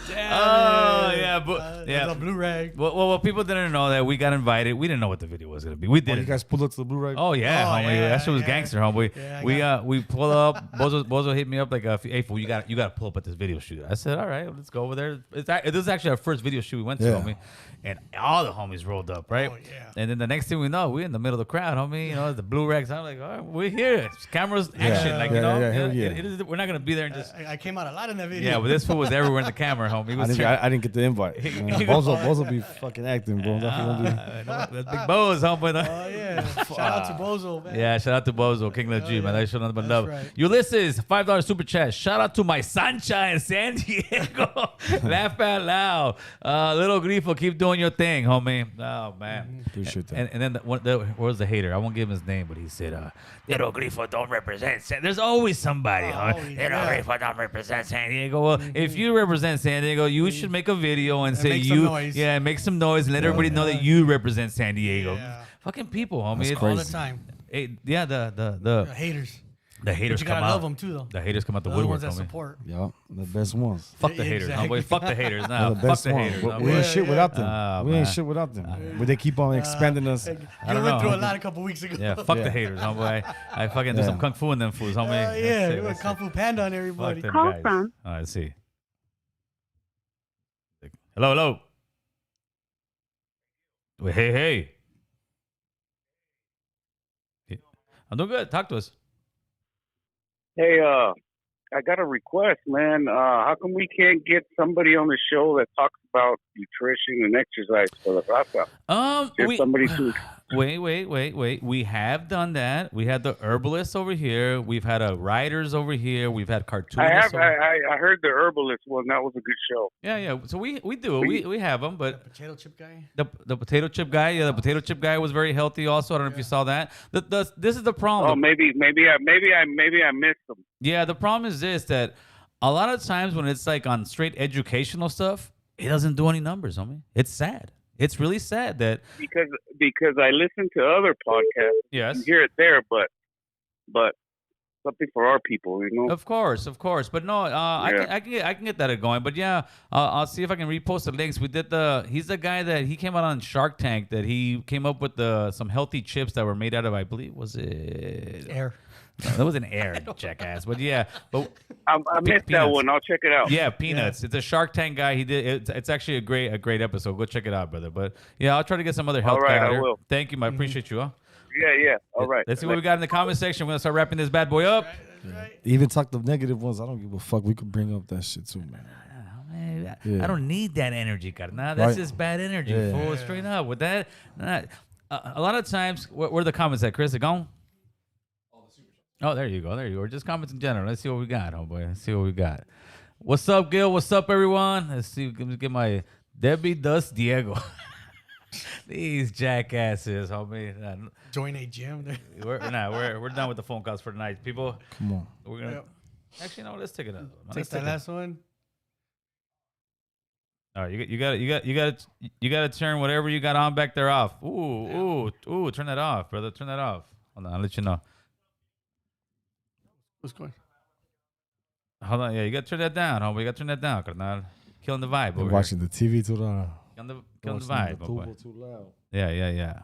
Yeah, the blue rag. Well, people didn't know that we got invited. We didn't know what the video was gonna be. We did. You guys pulled up to the blue rag? Oh yeah, homie. That shit was gangster, homie. We pull up. Bozo hit me up like, hey fool, you got to pull up at this video shoot. I said, all right, let's go over there. This is actually our first video shoot we went to, homie. And all the homies rolled up, right? Oh, yeah. And then the next thing we know, we're in the middle of the crowd, homie. You know, the blue rags. I'm like, all right, we're here. It's cameras, action. Like, you know, we're not gonna be there and just. I came out a lot in that video. Yeah, but this fool was everywhere in the camera, homie. He was I didn't get the invite. Bozo be fucking acting, bro. That's Big Bo's, homie. Oh yeah. Shout out to Bozo, man. Yeah, shout out to Bozo, King of G, man. They showed nothing but love. Right. Ulysses, $5 super chat. Shout out to my Sancha in San Diego. Laugh out loud. Little Grifo, keep doing your thing, homie. Oh man, appreciate that. And then what was the hater? I won't give him his name, but he said, "Little Grifo don't represent San." There's always somebody. Little Grifo don't represent San Diego. Well, if you represent San Diego, you should make a video and say make some noise and let everybody know that you represent San Diego. Fucking people, homie. That's all the time. The haters. The haters But you come gotta out. love them too, though. The haters come out the They're the woodwork, ones that homie. support. Yeah, the best ones. Fuck the haters, Exactly. homeboy. Fuck the haters. They're Nah, the fuck best the ones. haters. We homeboy. ain't shit without them. we ain't man. shit without them. But they keep on expanding us. You don't went know, through a homie. lot a couple weeks ago. Yeah, fuck the haters, homeboy. I fucking do some kung fu in them fools, homie. Yeah, That's we it, went that's Kung it. Fu Panda on everybody. Fuck them Call guys. from. All right, let's see. Hello, hello. Wait, hey. I'm doing good. Talk to us. Hey, I got a request, man. How come we can't get somebody on the show that talks about nutrition and exercise for the raza? Just somebody to. Wait. We have done that. We had the herbalist over here. We've had a writers over here. We've had cartoonists. I heard the herbalist one. That was a good show. Yeah. So we do it. We have them, but Potato chip guy. the potato chip guy. Yeah, the potato chip guy was very healthy. Also, I don't know if you saw that. This is the problem. Oh, maybe I missed them. Yeah, the problem is this, that a lot of times when it's like on straight educational stuff, it doesn't do any numbers, homie. It's sad. It's really sad that because I listen to other podcasts. Yes. You hear it there, but something for our people, you know. Of course. But no, I can get that going. But yeah, I'll see if I can repost the links. We did he's the guy that he came out on Shark Tank, that he came up with some healthy chips that were made out of, I believe, was it Air. No, that wasn't air, jackass. But yeah, but I missed that one. I'll check it out. Yeah, peanuts. Yeah. It's a Shark Tank guy. He did. It's actually a great episode. Go check it out, brother. But yeah, I'll try to get some other health guy out here. will. Thank you, I appreciate you. Huh? Yeah. All right. Let's see what we got in the comment section. We're gonna start wrapping this bad boy up. Right. Even talk the negative ones. I don't give a fuck. We could bring up that shit too, man. I don't need that energy, carnal. That's just bad energy. Yeah. Fool, straight up with that. A lot of times, where are the comments at, Chris? They're gone. Oh, there you go. Just comments in general. Let's see what we got, homeboy. Let's see what we got. What's up, Gil? What's up, everyone? Let's see. Let me get my Debbie Dust Diego. These jackasses, homie. Join a gym. We're done with the phone calls for tonight, people. Come on. We're gonna actually no. Let's take it up. Take that last one. All right, you gotta turn whatever you got on back there off. Ooh, turn that off, brother. Turn that off. Hold on, I'll let you know. What's going? Hold on, yeah, you gotta turn that down, homie. You gotta turn that down, carnal. Killing the vibe. They're Over watching here. the TV too loud. Killing the vibe, The boy. tubo too loud. Yeah.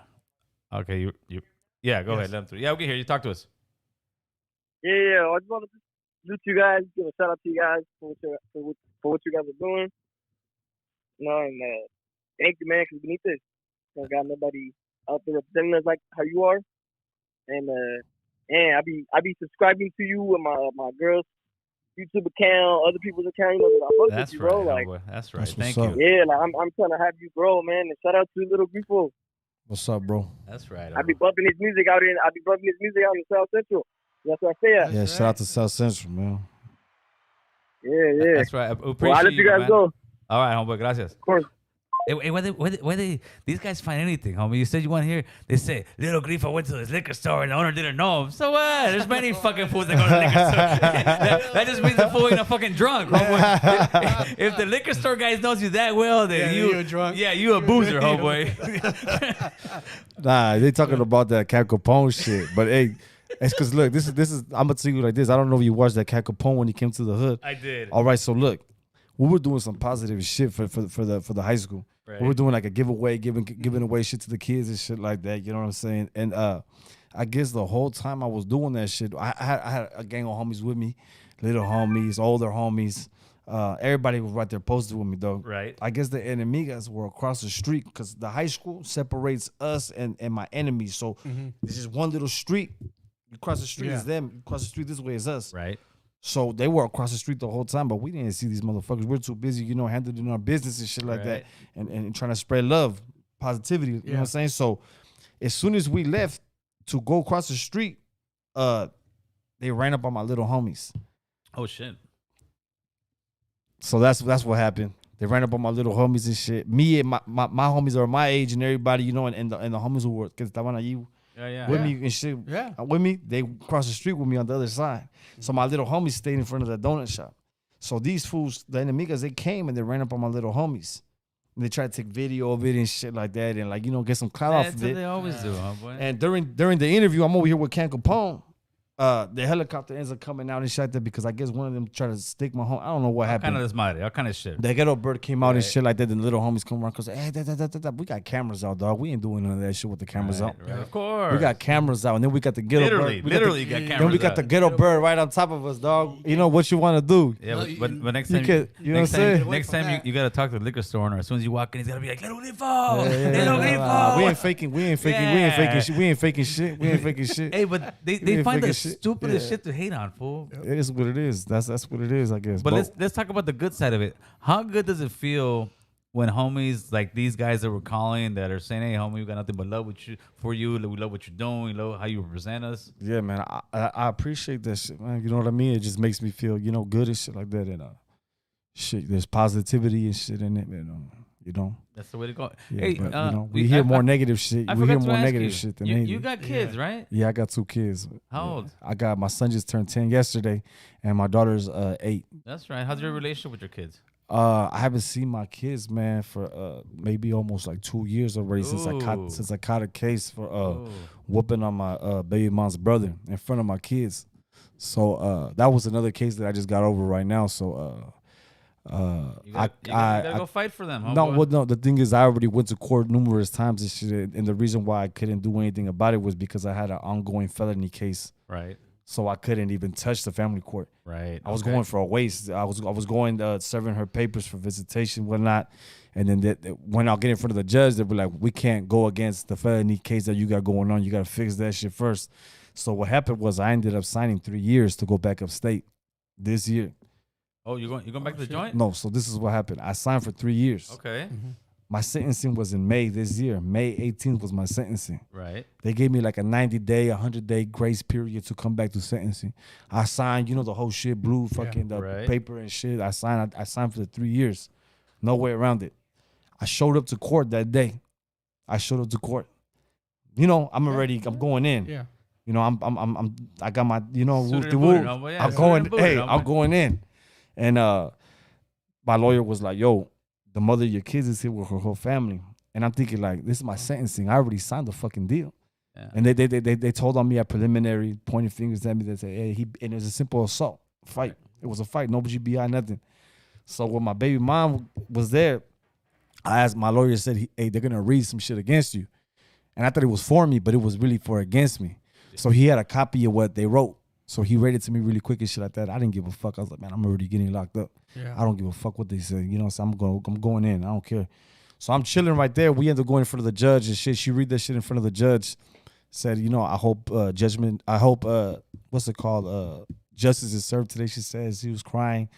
Okay, you. Yeah, go ahead. Let them through. Yeah, we can hear you. Talk to us. Yeah. I just want to salute you guys, give a shout out to you guys for what you guys are doing. You know, and thank you, man, because beneath this, I got nobody out there representing us like how you are. And I be subscribing to you with my girls' YouTube account, other people's account. You know, I fuck with you, bro. Like, that's right. That's Thank what's you. up. yeah, like I'm trying to have you grow, man. And shout out to Lil Grifo. What's up, bro? That's right. I be bumping his music out in South Central. That's where I stay at. Yeah, shout out to South Central, man. Yeah. That's right. I appreciate Well, I let you guys man. go. All right, homeboy. Gracias. Of course. Hey, where they these guys find anything, homie? You said you want to hear. They say Lil Grifo went to his liquor store and the owner didn't know him. So what? There's many fucking fools that go to the liquor store. that just means the fool ain't a fucking drunk, homeboy. If the liquor store guys knows you that well, then you a drunk. Yeah, you a boozer, homeboy. Nah, they talking about that Cat Capone shit. But hey, it's because look, this is. I'm gonna tell you like this. I don't know if you watched that Cat Capone when he came to the hood. I did. All right, so look, we were doing some positive shit for the high school. Right. We were doing like a giveaway, giving away shit to the kids and shit like that. You know what I'm saying? And I guess the whole time I was doing that shit, I had a gang of homies with me, little homies, older homies. Everybody was right there posted with me though. Right. I guess the enemigas were across the street because the high school separates us and my enemies. So this is one little street. You cross the street is them. You cross the street this way is us. Right. So they were across the street the whole time, but we didn't see these motherfuckers. We're too busy, handling our business and shit like that, and trying to spread love, positivity. You know what I'm saying? So as soon as we left to go across the street, they ran up on my little homies. Oh shit. So that's what happened. They ran up on my little homies and shit. Me and my homies are my age and everybody, and the homies who were que estaban allí with me and shit. Yeah. With me, they crossed the street with me on the other side. So my little homies stayed in front of the donut shop. So these fools, the enemigas, they came and they ran up on my little homies. And they try to take video of it and shit like that, and like get some clout off of That's what it. they always do, huh, boy? And during the interview, I'm over here with Ken Capone. The helicopter ends up coming out and shit like that because I guess one of them tried to stick my home. I don't know what happened. All kind of shit. The ghetto bird came out and shit like that. And the little homies come around because hey, we got cameras out, dog. We ain't doing none of that shit with the cameras out. Right, of course. We got cameras out, and then we got the ghetto bird. Literally got cameras. Then we got the ghetto bird right on top of us, dog. You know what you want to do? Yeah, but next time, you know what I'm saying? Next time you gotta talk to the liquor store owner. As soon as you walk in, he's gotta be like, Little Grifo, Little Grifo. We ain't faking. We ain't faking shit. Hey, but they find the stupidest shit to hate on, fool. It is what it is. That's what it is, I guess. But let's talk about the good side of it. How good does it feel when homies like these guys that were calling that are saying, "Hey, homie, we got nothing but love for you. We love what you're doing. We love how you represent us." Yeah, man. I appreciate that shit, man. You know what I mean? It just makes me feel, good and shit like that. And shit, there's positivity and shit in it, you know. That's the way to go. Yeah, Hey, but, we hear more negative shit. We hear more negative shit than anything. You got kids, right? Yeah, I got 2 kids. How old? I got my son just turned 10 yesterday, and my daughter's 8. That's right. How's your relationship with your kids? I haven't seen my kids, man, for maybe almost like 2 years already since I caught a case for whooping on my baby mom's brother in front of my kids. So that was another case that I just got over right now. So you gotta go fight for them. No. The thing is, I already went to court numerous times and shit, and the reason why I couldn't do anything about it was because I had an ongoing felony case. Right. So I couldn't even touch the family court. Right. I was going for a waste. I was going serving her papers for visitation, whatnot, and then when I'll get in front of the judge, they'll be like, "We can't go against the felony case that you got going on. You got to fix that shit first." So what happened was I ended up signing 3 years to go back upstate this year. Oh, you're going back to the joint? No, so this is what happened. I signed for 3 years. Okay. Mm-hmm. My sentencing was in May this year. May 18th was my sentencing. Right. They gave me like a 90-day, 100-day grace period to come back to sentencing. I signed, the whole shit, blue fucking paper and shit. I signed for the 3 years. No way around it. I showed up to court that day. I'm going in. Yeah. I got my, Suited and woo. booted, yeah, I'm suited going, and booted, I'm going in. And my lawyer was like, "Yo, the mother of your kids is here with her whole family." And I'm thinking like, this is my sentencing. I already signed the fucking deal. Yeah. And they told on me at preliminary, pointing fingers at me. They said, "Hey, and it was a simple assault fight. Right. It was a fight, no GBI, nothing." So when my baby mom was there, I asked my lawyer, said, "Hey, they're gonna read some shit against you," and I thought it was for me, but it was really for against me. Yeah. So he had a copy of what they wrote. So he read it to me really quick and shit like that. I didn't give a fuck. I was like, man, I'm already getting locked up. Yeah. I don't give a fuck what they say. So I'm going in. I don't care. So I'm chilling right there. We end up going in front of the judge and shit. She read that shit in front of the judge. Said, I hope what's it called? Justice is served today. She says he was crying,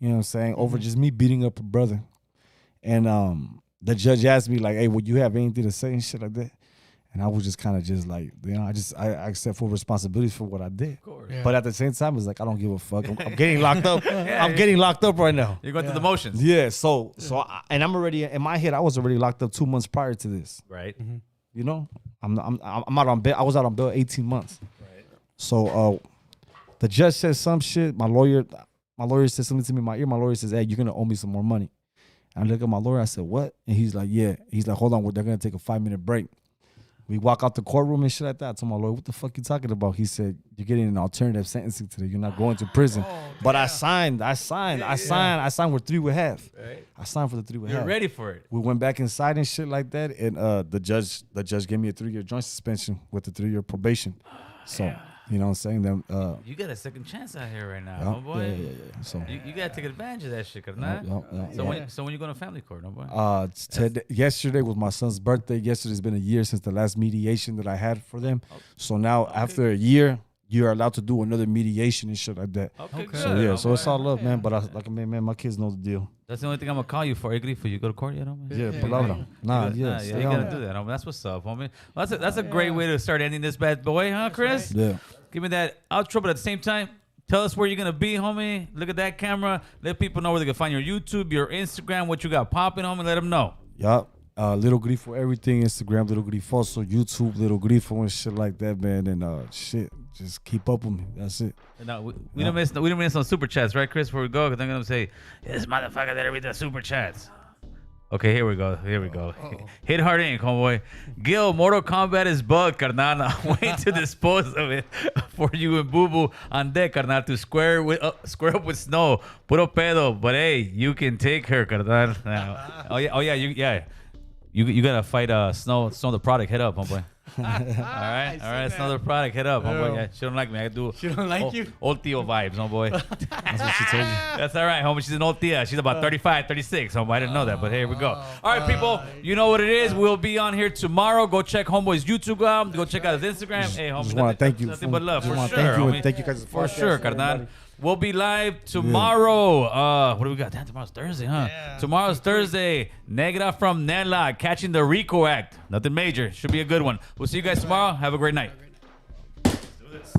over just me beating up her brother. And the judge asked me like, "Hey, would you have anything to say?" and shit like that. And I was just kind of just like, I accept full responsibilities for what I did. Of course. Yeah. But at the same time, it's like, I don't give a fuck. I'm getting locked up. I'm getting locked up right now. You're going through the motions. Yeah. So and I'm already, in my head, I was already locked up 2 months prior to this. Right. Mm-hmm. I'm out on bail. I was out on bail 18 months. Right. So the judge says some shit. My lawyer said something to me in my ear. My lawyer says, "Hey, you're going to owe me some more money." And I look at my lawyer. I said, "What?" And he's like, "Yeah." He's like, "Hold on. They're going to take a 5-minute break." We walk out the courtroom and shit like that. I told my lawyer, "What the fuck you talking about?" He said, "You're getting an alternative sentencing today. You're not going to prison." But I signed with 3 we have. Right. I signed for the 3 we have. You're ready for it. We went back inside and shit like that, and the judge gave me a 3-year joint suspension with a 3-year probation. So you know what I'm saying? You got a second chance out here right now, boy. Yeah. So you gotta take advantage of that shit, So when you go to family court, boy? Yesterday was my son's birthday. Yesterday's been a year since the last mediation that I had for them. Okay. So now after a year, you're allowed to do another mediation and shit like that. Okay. So so it's all love, man. But man, my kids know the deal. That's the only thing I'm gonna call you for. Hey, Grifo, you go to court yet, homie? Yeah, palabra. You gotta do that, homie. That's what's up, homie. Well, that's a great way to start ending this bad boy, huh, Chris? Yeah. Give me that outro, but at the same time, tell us where you're gonna be, homie. Look at that camera. Let people know where they can find your YouTube, your Instagram, what you got popping, homie. Let them know. Yup. Lil Grifo, everything. Instagram, Lil Grifo. So YouTube, Lil Grifo and shit like that, man. And shit, just keep up with me. That's it. No, we don't miss no super chats, right, Chris? Before we go, because I'm gonna say this motherfucker that read the super chats. Okay, here we go. Hit Hard Inc., homeboy. Gil, Mortal Kombat is bugged, carnal. I'm waiting to dispose of it for you and Boo Boo on deck, carnal, to square up with Snow. Puro pedo, but hey, you can take her, carnal. You gotta fight Snow the product. Hit up, homeboy. All right. Snow the product. Hit up, homeboy. Yeah, she don't like me. I do. She don't like you? Old Theo vibes, homeboy. That's what she told you. That's all right, homie. She's an old tia. She's about 35, 36, homie. I didn't know that, but here we go. All right, people. You know what it is. We'll be on here tomorrow. Go check homeboy's YouTube out. Go check out his Instagram. Hey, homie. Just want to thank you. Nothing but love, for sure, thank you, homie. thank you guys For sure, carnal. We'll be live tomorrow. What do we got? Damn, tomorrow's Thursday, huh? Yeah. Tomorrow's Thursday. Negra from Nella catching the Rico act. Nothing major. Should be a good one. We'll see you guys tomorrow. Have a great night. Let's do this.